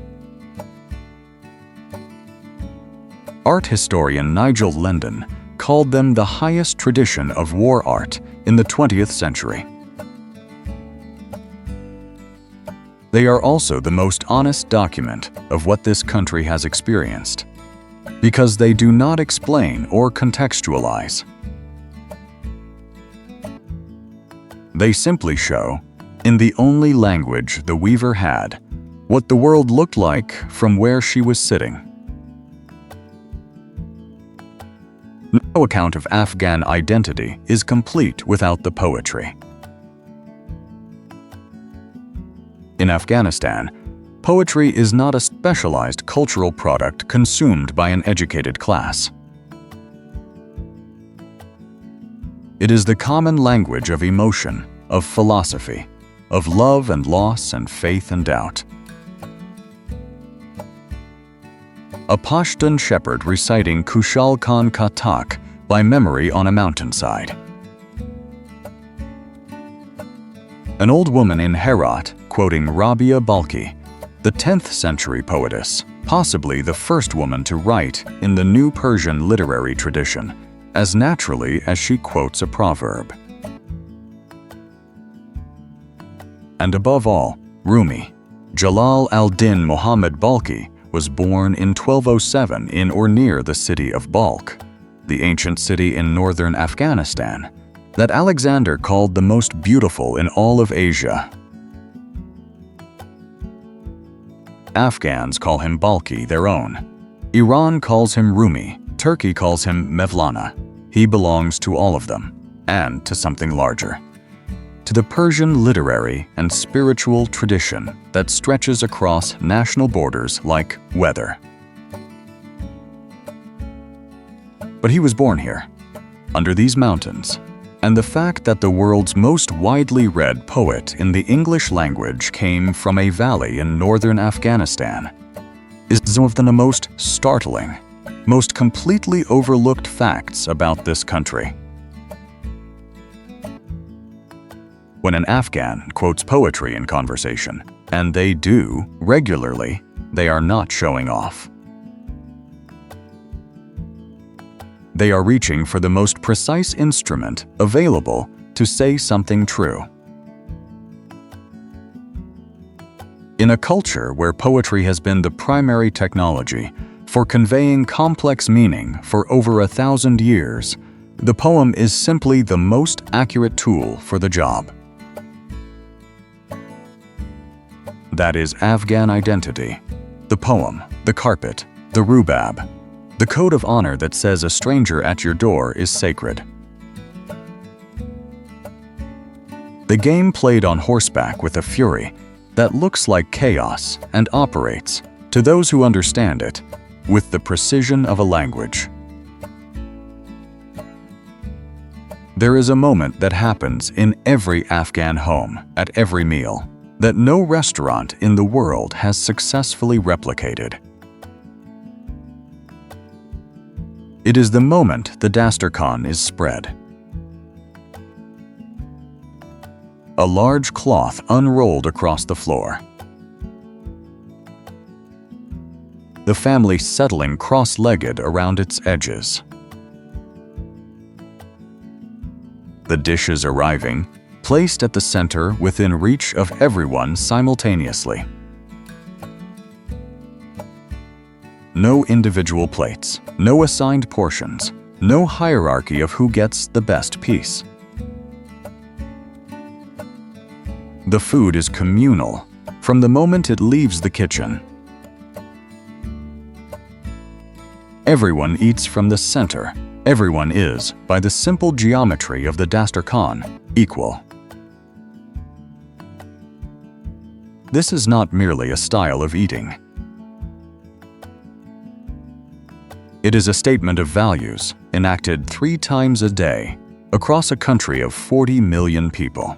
Art historian Nigel Lendon called them the highest tradition of war art in the 20th century. They are also the most honest document of what this country has experienced, because they do not explain or contextualize. They simply show, in the only language the weaver had, what the world looked like from where she was sitting. No account of Afghan identity is complete without the poetry. In Afghanistan, poetry is not a specialized cultural product consumed by an educated class. It is the common language of emotion, of philosophy, of love and loss and faith and doubt. A Pashtun shepherd reciting Kushal Khan Ka Tak by memory on a mountainside. An old woman in Herat quoting Rabia Balkhi, the 10th century poetess, possibly the first woman to write in the New Persian literary tradition, as naturally as she quotes a proverb. And above all, Rumi, Jalal al-Din Muhammad Balkhi, was born in 1207 in or near the city of Balkh, the ancient city in northern Afghanistan, that Alexander called the most beautiful in all of Asia. Afghans call him Balkhi their own. Iran calls him Rumi. Turkey calls him Mevlana. He belongs to all of them, and to something larger. To the Persian literary and spiritual tradition that stretches across national borders like weather. But he was born here, under these mountains, and the fact that the world's most widely read poet in the English language came from a valley in northern Afghanistan is one of the most startling, most completely overlooked facts about this country. When an Afghan quotes poetry in conversation, and they do regularly, they are not showing off. They are reaching for the most precise instrument available to say something true. In a culture where poetry has been the primary technology for conveying complex meaning for over 1,000 years, the poem is simply the most accurate tool for the job. That is Afghan identity, the poem, the carpet, the rubab, the code of honor that says a stranger at your door is sacred. The game played on horseback with a fury that looks like chaos and operates, to those who understand it, with the precision of a language. There is a moment that happens in every Afghan home, at every meal. that no restaurant in the world has successfully replicated. It is the moment the dasturkhan is spread. A large cloth unrolled across the floor. The family settling cross-legged around its edges. The dishes arriving, placed at the center within reach of everyone simultaneously. No individual plates, no assigned portions, no hierarchy of who gets the best piece. The food is communal from the moment it leaves the kitchen. Everyone eats from the center. Everyone is, by the simple geometry of the dasturkhan, equal. This is not merely a style of eating. It is a statement of values enacted 3 times a day across a country of 40 million people.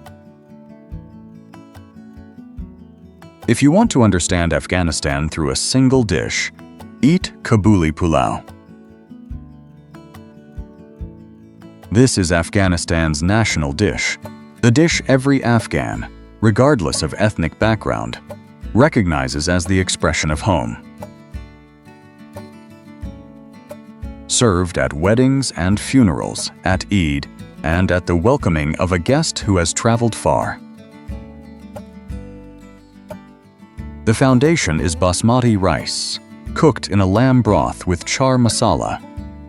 If you want to understand Afghanistan through a single dish, eat Kabuli pulao. This is Afghanistan's national dish, the dish every Afghan, regardless of ethnic background, recognizes as the expression of home. Served at weddings and funerals, at Eid, and at the welcoming of a guest who has traveled far. The foundation is basmati rice, cooked in a lamb broth with char masala,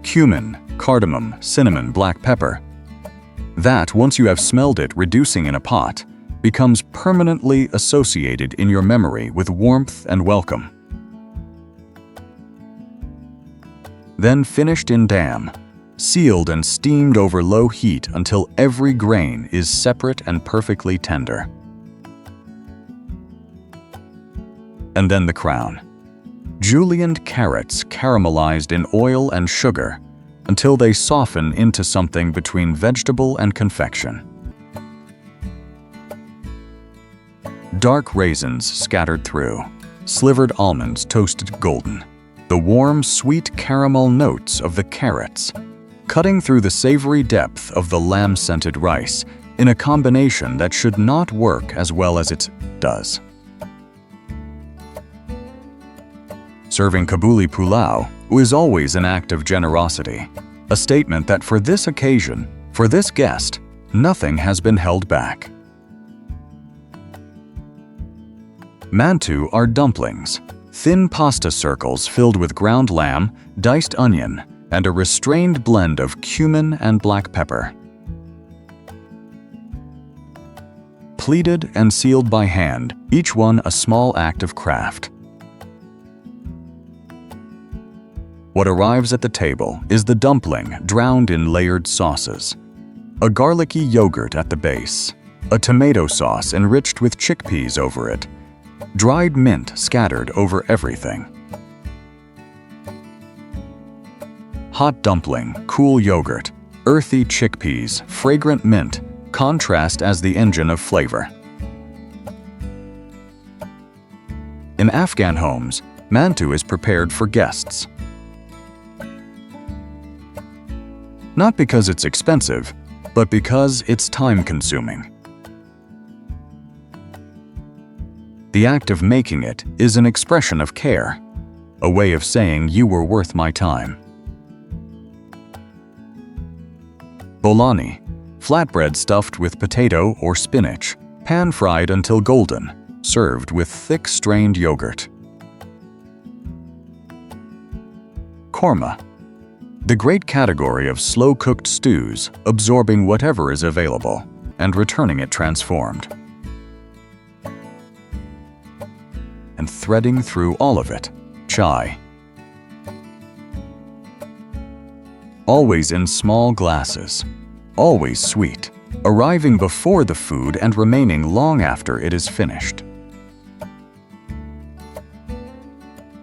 cumin, cardamom, cinnamon, black pepper. That, once you have smelled it reducing in a pot, becomes permanently associated in your memory with warmth and welcome. Then finished in dam, sealed and steamed over low heat until every grain is separate and perfectly tender. And then the crown. Julienned carrots caramelized in oil and sugar until they soften into something between vegetable and confection. Dark raisins scattered through, slivered almonds toasted golden, the warm, sweet caramel notes of the carrots, cutting through the savory depth of the lamb-scented rice in a combination that should not work as well as it does. Serving Kabuli pulao is always an act of generosity, a statement that for this occasion, for this guest, nothing has been held back. Mantu are dumplings, thin pasta circles filled with ground lamb, diced onion, and a restrained blend of cumin and black pepper. Pleated and sealed by hand, each one a small act of craft. What arrives at the table is the dumpling drowned in layered sauces, a garlicky yogurt at the base, a tomato sauce enriched with chickpeas over it, dried mint scattered over everything. Hot dumpling, cool yogurt, earthy chickpeas, fragrant mint contrast as the engine of flavor. In Afghan homes, mantu is prepared for guests. Not because it's expensive, but because it's time-consuming. The act of making it is an expression of care, a way of saying you were worth my time. Bolani, flatbread stuffed with potato or spinach, pan-fried until golden, served with thick strained yogurt. Korma, the great category of slow-cooked stews, absorbing whatever is available and returning it transformed. And threading through all of it, chai. Always in small glasses, always sweet, arriving before the food and remaining long after it is finished.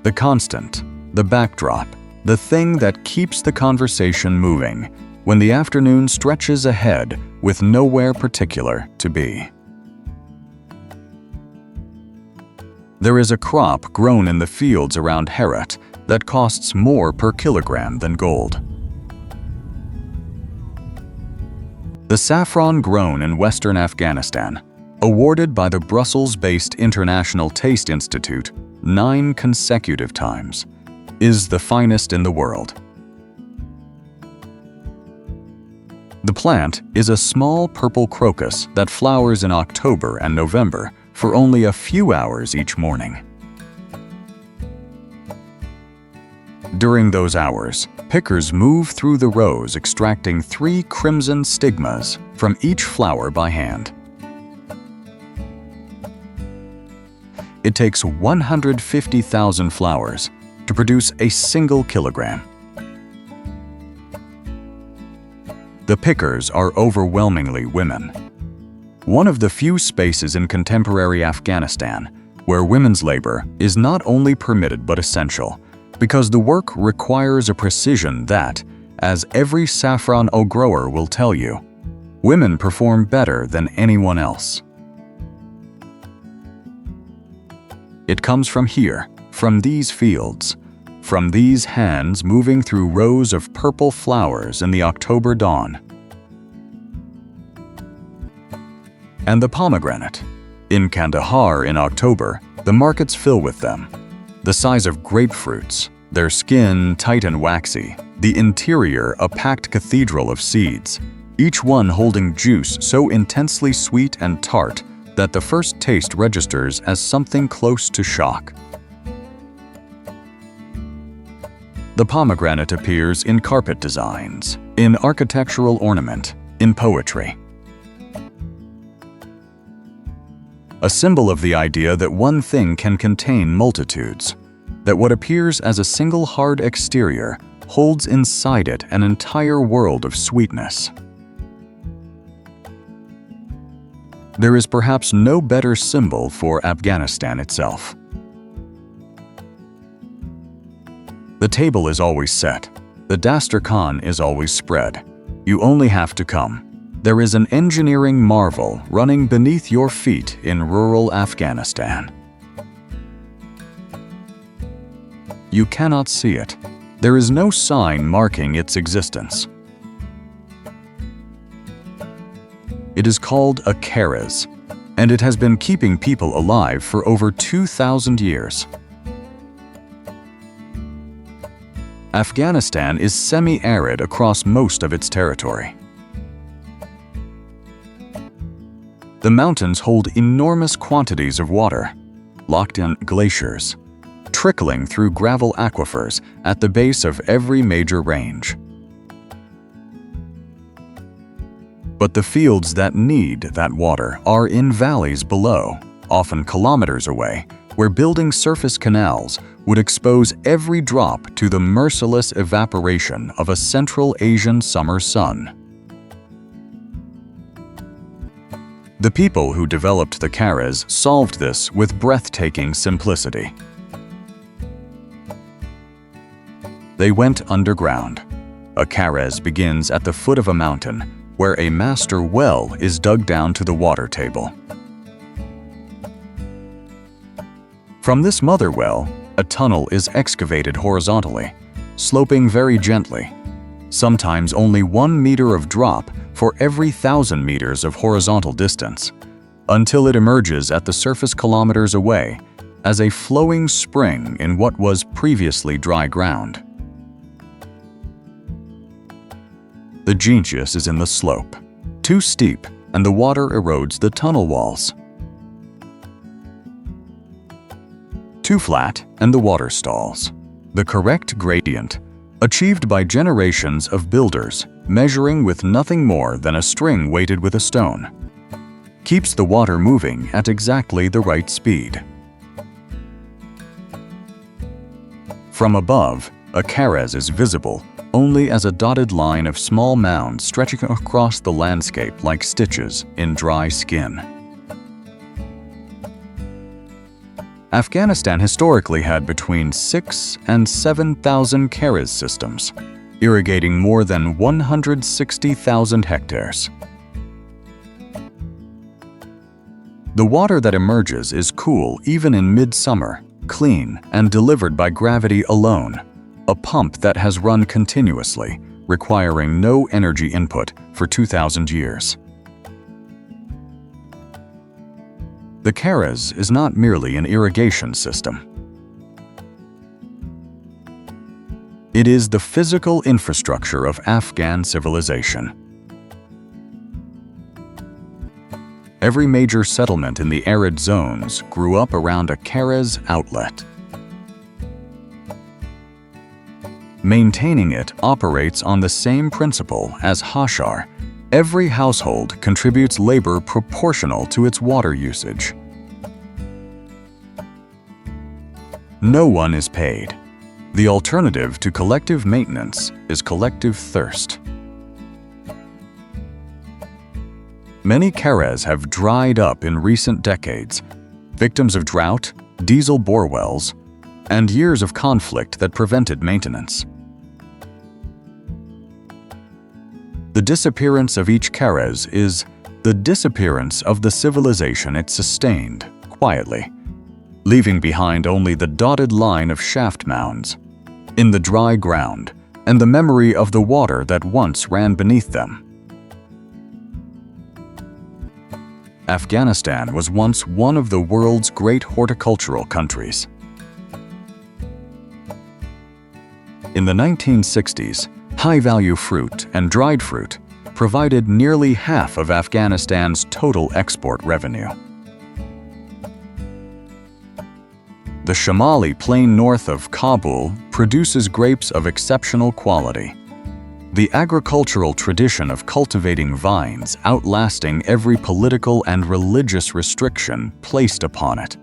The constant, the backdrop, the thing that keeps the conversation moving when the afternoon stretches ahead with nowhere particular to be. There is a crop grown in the fields around Herat that costs more per kilogram than gold. The saffron grown in western Afghanistan, awarded by the Brussels-based International Taste Institute 9 consecutive times, is the finest in the world. The plant is a small purple crocus that flowers in October and November for only a few hours each morning. During those hours, pickers move through the rows extracting 3 crimson stigmas from each flower by hand. It takes 150,000 flowers to produce a single kilogram. The pickers are overwhelmingly women. One of the few spaces in contemporary Afghanistan where women's labor is not only permitted but essential, because the work requires a precision that, as every saffron grower will tell you, women perform better than anyone else. It comes from here, from these fields, from these hands moving through rows of purple flowers in the October dawn. And the pomegranate. In Kandahar in October, the markets fill with them. The size of grapefruits, their skin tight and waxy, the interior a packed cathedral of seeds, each one holding juice so intensely sweet and tart that the first taste registers as something close to shock. The pomegranate appears in carpet designs, in architectural ornament, in poetry. A symbol of the idea that one thing can contain multitudes, that what appears as a single hard exterior holds inside it an entire world of sweetness. There is perhaps no better symbol for Afghanistan itself. The table is always set. The dasturkhan is always spread. You only have to come. There is an engineering marvel running beneath your feet in rural Afghanistan. You cannot see it. There is no sign marking its existence. It is called a keres, and it has been keeping people alive for over 2,000 years. Afghanistan is semi-arid across most of its territory. The mountains hold enormous quantities of water, locked in glaciers, trickling through gravel aquifers at the base of every major range. But the fields that need that water are in valleys below, often kilometers away, where building surface canals would expose every drop to the merciless evaporation of a Central Asian summer sun. The people who developed the keres solved this with breathtaking simplicity. They went underground. A keres begins at the foot of a mountain, where a master well is dug down to the water table. From this mother well, a tunnel is excavated horizontally, sloping very gently, sometimes only 1 meter of drop for every 1,000 meters of horizontal distance, until it emerges at the surface kilometers away as a flowing spring in what was previously dry ground. The genius is in the slope, too steep, and the water erodes the tunnel walls. Too flat, and the water stalls. The correct gradient, achieved by generations of builders, measuring with nothing more than a string weighted with a stone, keeps the water moving at exactly the right speed. From above, a keres is visible only as a dotted line of small mounds stretching across the landscape like stitches in dry skin. Afghanistan historically had between 6,000 and 7,000 keres systems, irrigating more than 160,000 hectares. The water that emerges is cool even in midsummer, clean, and delivered by gravity alone, a pump that has run continuously, requiring no energy input for 2,000 years. The Keres is not merely an irrigation system. It is the physical infrastructure of Afghan civilization. Every major settlement in the arid zones grew up around a Keres outlet. Maintaining it operates on the same principle as Hashar. Every household contributes labor proportional to its water usage. No one is paid. The alternative to collective maintenance is collective thirst. Many Keres have dried up in recent decades, victims of drought, diesel bore wells, and years of conflict that prevented maintenance. The disappearance of each Keres is the disappearance of the civilization it sustained, quietly, leaving behind only the dotted line of shaft mounds in the dry ground and the memory of the water that once ran beneath them. Afghanistan was once one of the world's great horticultural countries. In the 1960s, high-value fruit and dried fruit provided nearly half of Afghanistan's total export revenue. The Shamali plain north of Kabul produces grapes of exceptional quality. The agricultural tradition of cultivating vines outlasting every political and religious restriction placed upon it.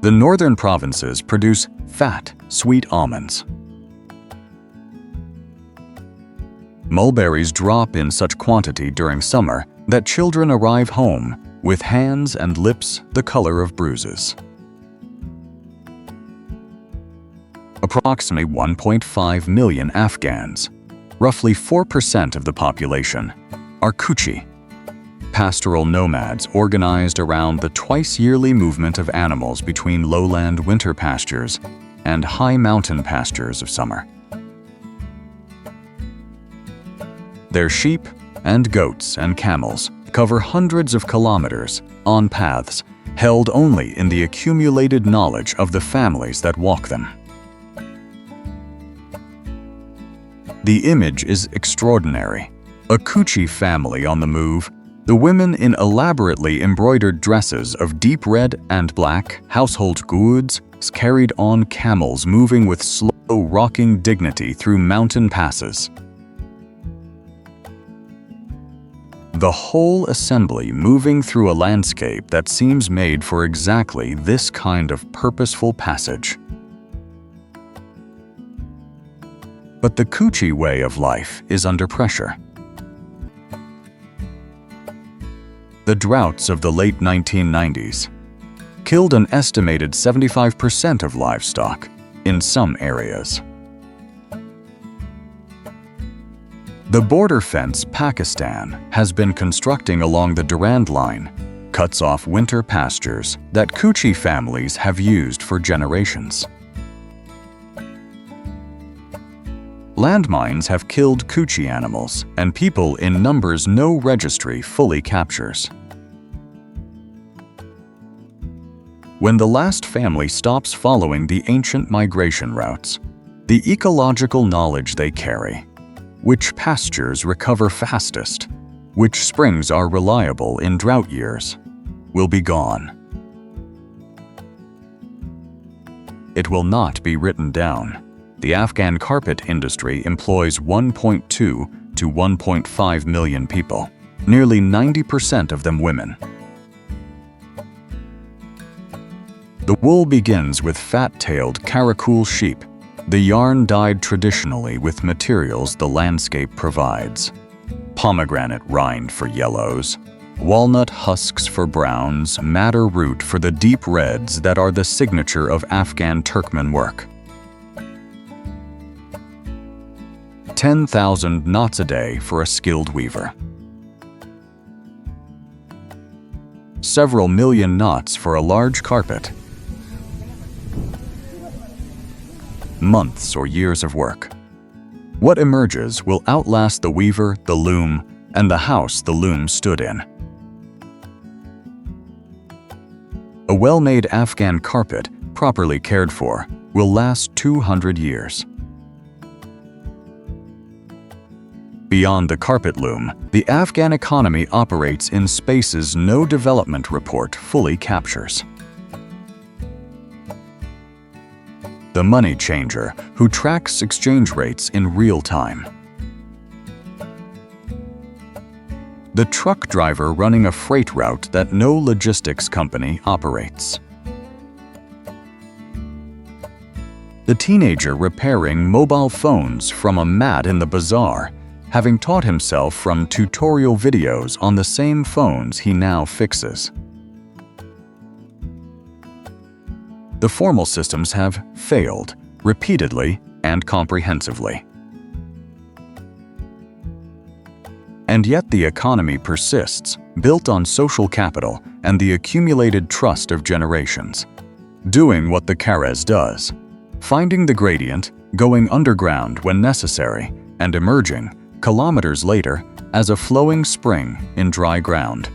The northern provinces produce fat, sweet almonds. Mulberries drop in such quantity during summer that children arrive home with hands and lips the color of bruises. Approximately 1.5 million Afghans, roughly 4% of the population, are Kuchi, pastoral nomads organized around the twice-yearly movement of animals between lowland winter pastures and high mountain pastures of summer. Their sheep and goats and camels cover hundreds of kilometers on paths held only in the accumulated knowledge of the families that walk them. The image is extraordinary. A Kuchi family on the move, the women in elaborately embroidered dresses of deep red and black household goods carried on camels moving with slow, rocking dignity through mountain passes. The whole assembly moving through a landscape that seems made for exactly this kind of purposeful passage. But the Kuchi way of life is under pressure. The droughts of the late 1990s killed an estimated 75% of livestock in some areas. The border fence Pakistan has been constructing along the Durand Line cuts off winter pastures that Kuchi families have used for generations. Landmines have killed Kuchi animals and people in numbers no registry fully captures. When the last family stops following the ancient migration routes, the ecological knowledge they carry, which pastures recover fastest, which springs are reliable in drought years, will be gone. It will not be written down. The Afghan carpet industry employs 1.2 to 1.5 million people, nearly 90% of them women. The wool begins with fat-tailed Karakul sheep. The yarn dyed traditionally with materials the landscape provides. Pomegranate rind for yellows, walnut husks for browns, madder root for the deep reds that are the signature of Afghan Turkmen work. 10,000 knots a day for a skilled weaver. several million knots for a large carpet. Months or years of work. What emerges will outlast the weaver, the loom, and the house the loom stood in. A well-made Afghan carpet, properly cared for, will last 200 years. Beyond the carpet loom, the Afghan economy operates in spaces no development report fully captures. The money changer, who tracks exchange rates in real time. The truck driver running a freight route that no logistics company operates. The teenager repairing mobile phones from a mat in the bazaar, having taught himself from tutorial videos on the same phones he now fixes. The formal systems have failed, repeatedly and comprehensively. And yet the economy persists, built on social capital and the accumulated trust of generations. Doing what the Khares does, finding the gradient, going underground when necessary, and emerging, kilometers later, as a flowing spring in dry ground.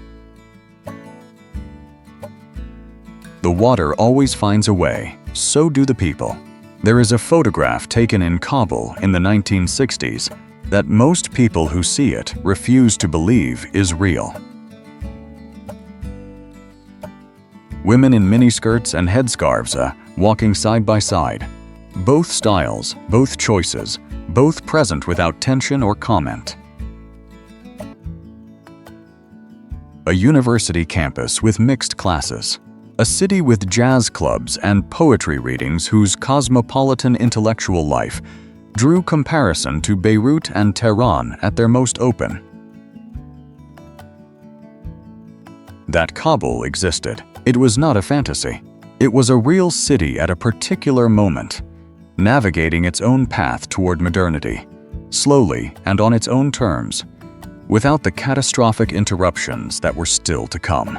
The water always finds a way, so do the people. There is a photograph taken in Kabul in the 1960s that most people who see it refuse to believe is real. Women in miniskirts and headscarves walking side by side. Both styles, both choices, both present without tension or comment. A university campus with mixed classes. A city with jazz clubs and poetry readings whose cosmopolitan intellectual life drew comparison to Beirut and Tehran at their most open. That Kabul existed. It was not a fantasy. It was a real city at a particular moment, navigating its own path toward modernity, slowly and on its own terms, without the catastrophic interruptions that were still to come.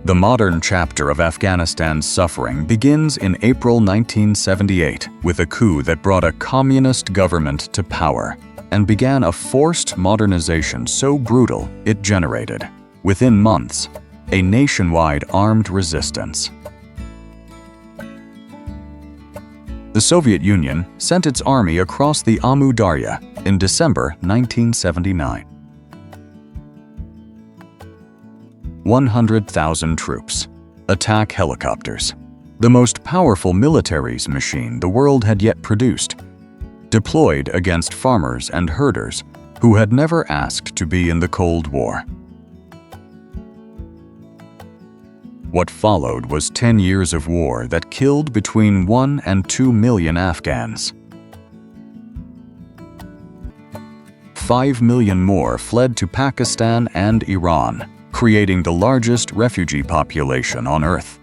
The modern chapter of Afghanistan's suffering begins in April 1978 with a coup that brought a communist government to power and began a forced modernization so brutal it generated, within months, a nationwide armed resistance. The Soviet Union sent its army across the Amu Darya in December 1979. 100,000 troops, attack helicopters, the most powerful military's machine the world had yet produced, deployed against farmers and herders who had never asked to be in the Cold War. What followed was 10 years of war that killed between 1 and 2 million Afghans. 5 million more fled to Pakistan and Iran, creating the largest refugee population on Earth.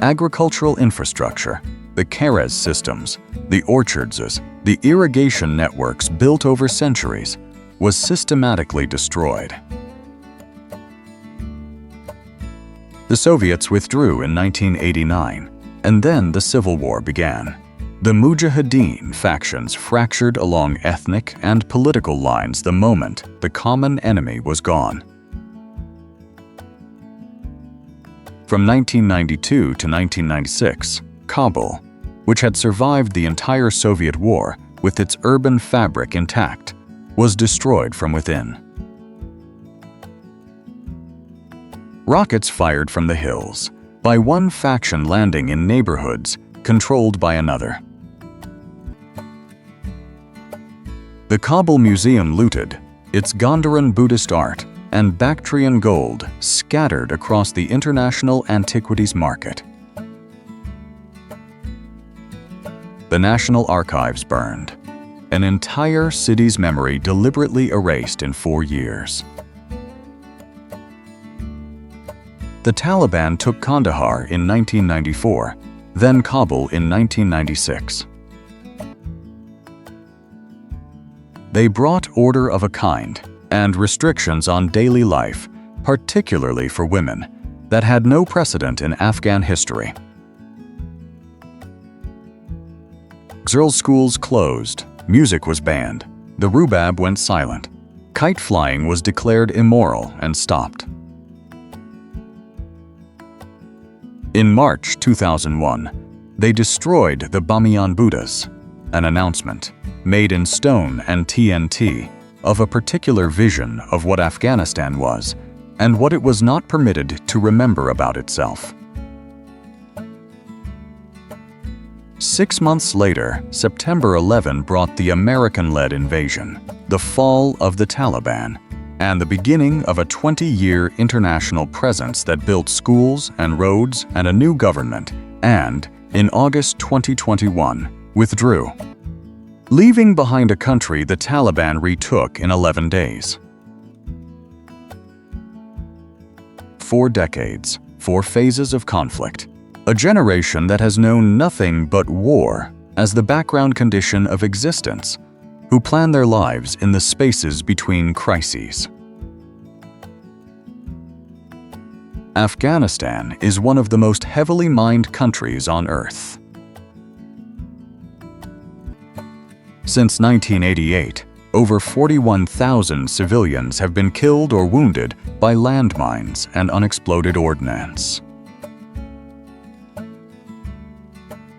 Agricultural infrastructure, the Khares systems, the orchards, the irrigation networks built over centuries, was systematically destroyed. The Soviets withdrew in 1989, and then the Civil War began. The Mujahideen factions fractured along ethnic and political lines the moment the common enemy was gone. From 1992 to 1996, Kabul, which had survived the entire Soviet war with its urban fabric intact, was destroyed from within. Rockets fired from the hills, by one faction landing in neighborhoods controlled by another. The Kabul Museum looted, its Gandharan Buddhist art and Bactrian gold scattered across the international antiquities market. The National Archives burned, an entire city's memory deliberately erased in 4 years. The Taliban took Kandahar in 1994, then Kabul in 1996. They brought order of a kind and restrictions on daily life, particularly for women, that had no precedent in Afghan history. Girls' schools closed, music was banned, the rubab went silent, kite flying was declared immoral and stopped. In March 2001, they destroyed the Bamiyan Buddhas, an announcement, made in stone and TNT, of a particular vision of what Afghanistan was and what it was not permitted to remember about itself. 6 months later, September 11 brought the American-led invasion, the fall of the Taliban, and the beginning of a 20-year international presence that built schools and roads and a new government, and, in August 2021, withdrew, leaving behind a country the Taliban retook in 11 days. 4 decades, 4 phases of conflict, a generation that has known nothing but war as the background condition of existence, who plan their lives in the spaces between crises. Afghanistan is one of the most heavily mined countries on Earth. Since 1988, over 41,000 civilians have been killed or wounded by landmines and unexploded ordnance.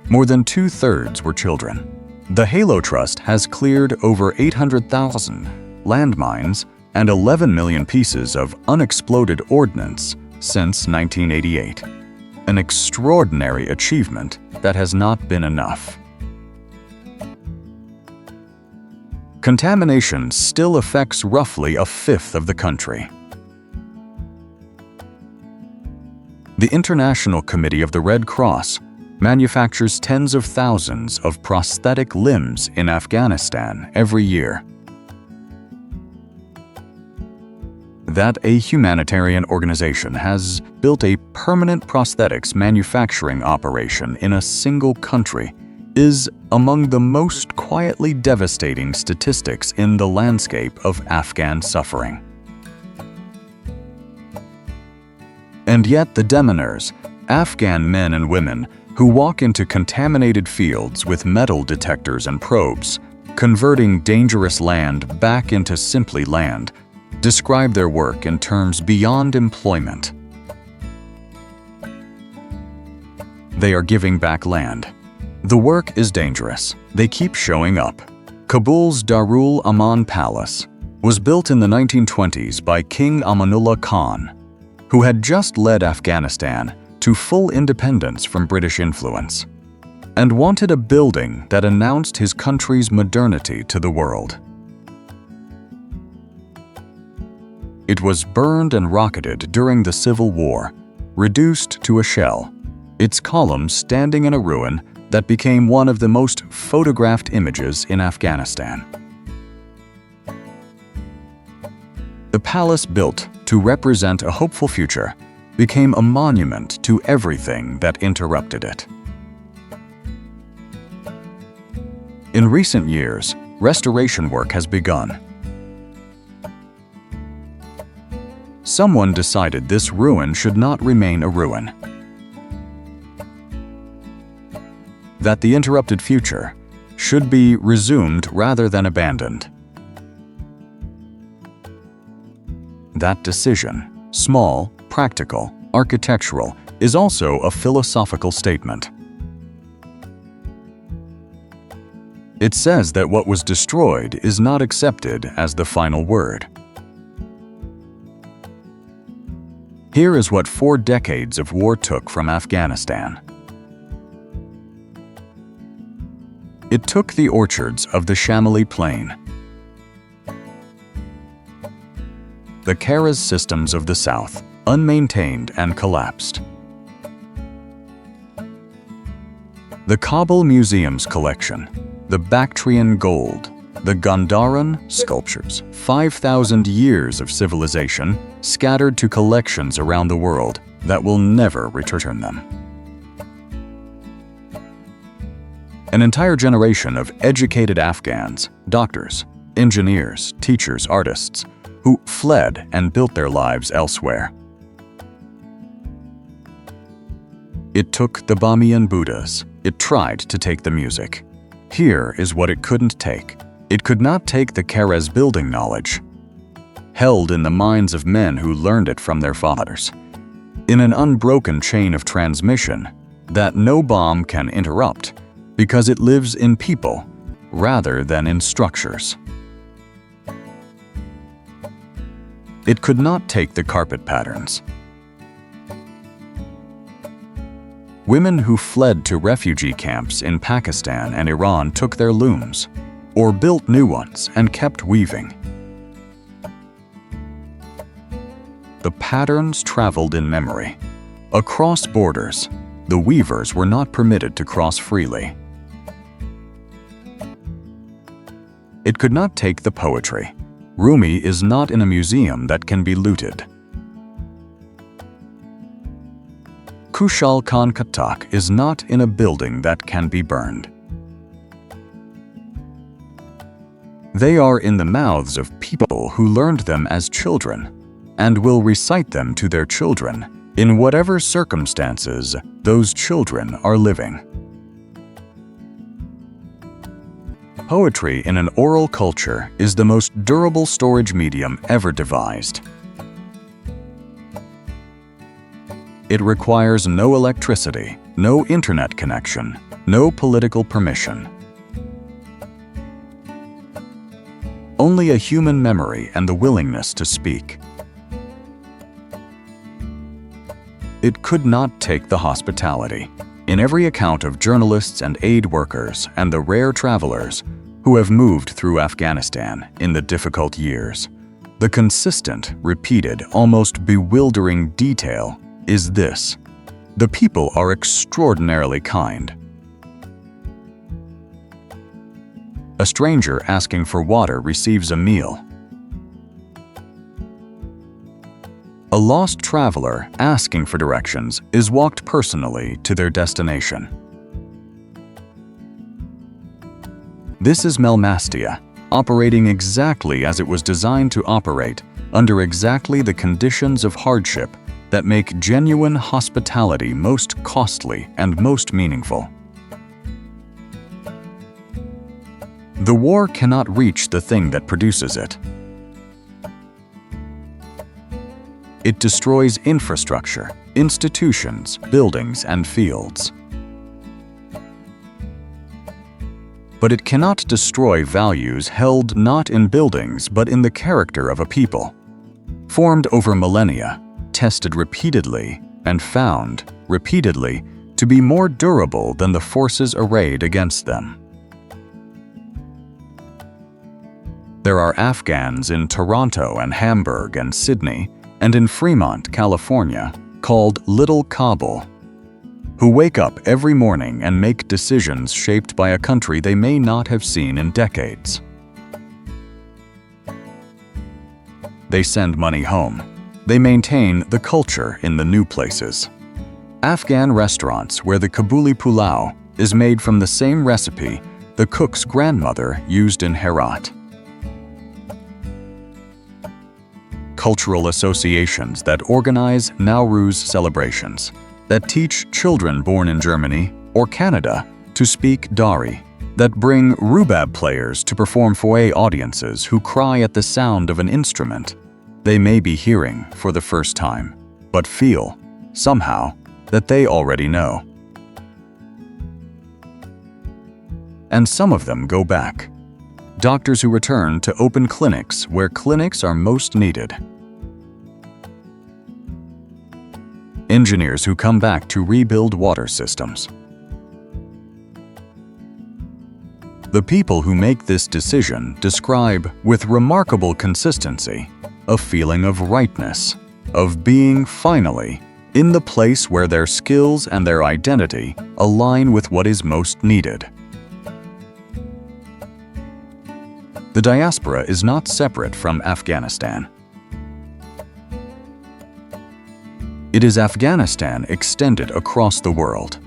More than 2/3 were children. The Halo Trust has cleared over 800,000 landmines and 11 million pieces of unexploded ordnance since 1988, an extraordinary achievement that has not been enough. Contamination still affects roughly 1/5 of the country. The International Committee of the Red Cross manufactures tens of thousands of prosthetic limbs in Afghanistan every year. That a humanitarian organization has built a permanent prosthetics manufacturing operation in a single country is among the most quietly devastating statistics in the landscape of Afghan suffering. And yet the demoners, Afghan men and women who walk into contaminated fields with metal detectors and probes, converting dangerous land back into simply land, describe their work in terms beyond employment. They are giving back land. The work is dangerous. They keep showing up. Kabul's Darul Aman Palace was built in the 1920s by King Amanullah Khan, who had just led Afghanistan to full independence from British influence, and wanted a building that announced his country's modernity to the world. It was burned and rocketed during the Civil War, reduced to a shell, its columns standing in a ruin that became one of the most photographed images in Afghanistan. The palace, built to represent a hopeful future, became a monument to everything that interrupted it. In recent years, restoration work has begun. Someone decided this ruin should not remain a ruin, that the interrupted future should be resumed rather than abandoned. That decision, small, practical, architectural, is also a philosophical statement. It says that what was destroyed is not accepted as the final word. Here is what 4 decades of war took from Afghanistan. It took the orchards of the Shamali Plain, the Karaz systems of the south, unmaintained and collapsed, the Kabul Museum's collection, the Bactrian gold, the Gandharan sculptures, 5,000 years of civilization scattered to collections around the world that will never return them. An entire generation of educated Afghans, doctors, engineers, teachers, artists, who fled and built their lives elsewhere. It took the Bamiyan Buddhas. It tried to take the music. Here is what it couldn't take. It could not take the Khares building knowledge, held in the minds of men who learned it from their fathers, in an unbroken chain of transmission that no bomb can interrupt because it lives in people rather than in structures. It could not take the carpet patterns. Women who fled to refugee camps in Pakistan and Iran took their looms, or built new ones and kept weaving. The patterns traveled in memory. Across borders, the weavers were not permitted to cross freely. It could not take the poetry. Rumi is not in a museum that can be looted. Kushal Khan Katak is not in a building that can be burned. They are in the mouths of people who learned them as children and will recite them to their children in whatever circumstances those children are living. Poetry in an oral culture is the most durable storage medium ever devised. It requires no electricity, no internet connection, no political permission. Only a human memory and the willingness to speak. It could not take the hospitality. In every account of journalists and aid workers and the rare travelers who have moved through Afghanistan in the difficult years, the consistent, repeated, almost bewildering detail is this: the people are extraordinarily kind. A stranger asking for water receives a meal. A lost traveler asking for directions is walked personally to their destination. This is Melmastia, operating exactly as it was designed to operate, under exactly the conditions of hardship that make genuine hospitality most costly and most meaningful. The war cannot reach the thing that produces it. It destroys infrastructure, institutions, buildings, and fields. But it cannot destroy values held not in buildings but in the character of a people, formed over millennia, tested repeatedly, and found, repeatedly, to be more durable than the forces arrayed against them. There are Afghans in Toronto and Hamburg and Sydney and in Fremont, California, called Little Kabul, who wake up every morning and make decisions shaped by a country they may not have seen in decades. They send money home. They maintain the culture in the new places. Afghan restaurants where the Kabuli pulao is made from the same recipe the cook's grandmother used in Herat. Cultural associations that organize Nowruz celebrations, that teach children born in Germany or Canada to speak Dari, that bring rubab players to perform foyer audiences who cry at the sound of an instrument they may be hearing for the first time, but feel, somehow, that they already know. And some of them go back. Doctors who return to open clinics where clinics are most needed. Engineers who come back to rebuild water systems. The people who make this decision describe, with remarkable consistency, a feeling of rightness, of being finally in the place where their skills and their identity align with what is most needed. The diaspora is not separate from Afghanistan. It is Afghanistan extended across the world,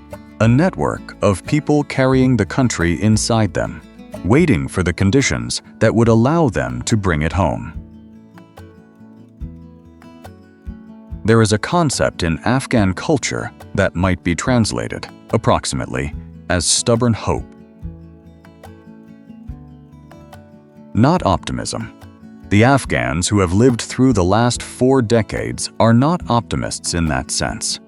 a network of people carrying the country inside them, waiting for the conditions that would allow them to bring it home. There is a concept in Afghan culture that might be translated, approximately, as stubborn hope. Not optimism. The Afghans who have lived through the last 4 decades are not optimists in that sense.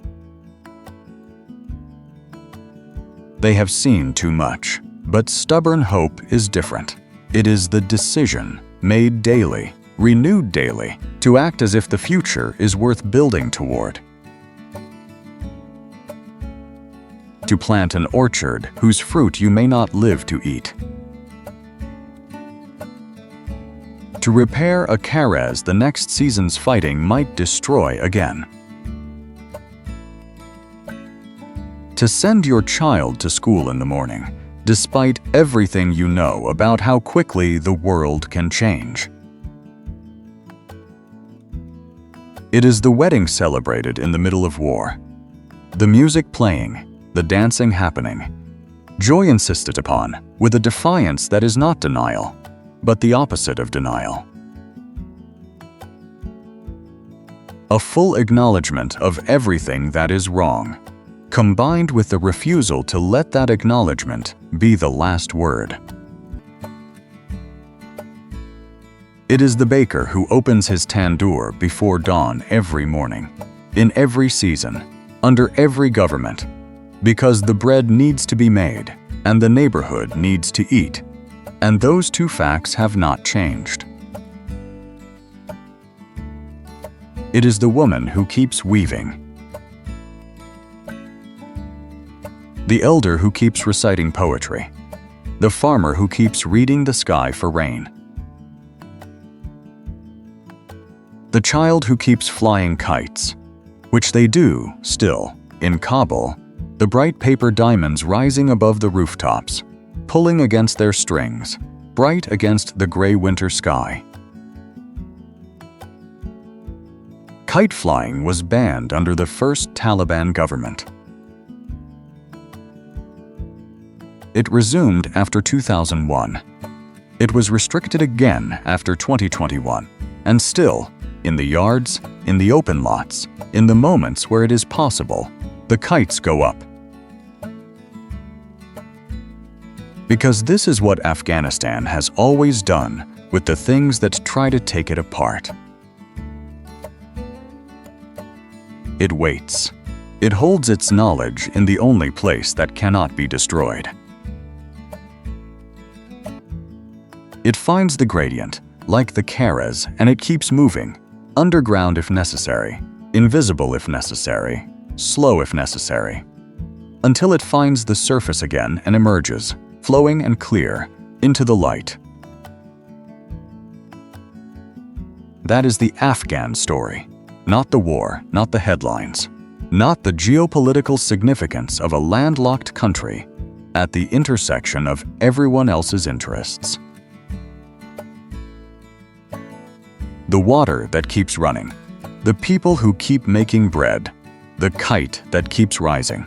They have seen too much, but stubborn hope is different. It is the decision, made daily, renewed daily, to act as if the future is worth building toward. To plant an orchard whose fruit you may not live to eat. To repair a carriage the next season's fighting might destroy again. To send your child to school in the morning, despite everything you know about how quickly the world can change. It is the wedding celebrated in the middle of war, the music playing, the dancing happening, joy insisted upon with a defiance that is not denial, but the opposite of denial. A full acknowledgement of everything that is wrong, combined with the refusal to let that acknowledgement be the last word. It is the baker who opens his tandoor before dawn every morning, in every season, under every government, because the bread needs to be made and the neighborhood needs to eat, and those two facts have not changed. It is the woman who keeps weaving, the elder who keeps reciting poetry, the farmer who keeps reading the sky for rain, the child who keeps flying kites, which they do still in Kabul, the bright paper diamonds rising above the rooftops, pulling against their strings, bright against the gray winter sky. Kite flying was banned under the first Taliban government. It resumed after 2001. It was restricted again after 2021, and still, in the yards, in the open lots, in the moments where it is possible, the kites go up. Because this is what Afghanistan has always done with the things that try to take it apart. It waits. It holds its knowledge in the only place that cannot be destroyed. It finds the gradient, like the carriage, and it keeps moving, underground if necessary, invisible if necessary, slow if necessary, until it finds the surface again and emerges, flowing and clear, into the light. That is the Afghan story, not the war, not the headlines, not the geopolitical significance of a landlocked country at the intersection of everyone else's interests. The water that keeps running, the people who keep making bread, the kite that keeps rising.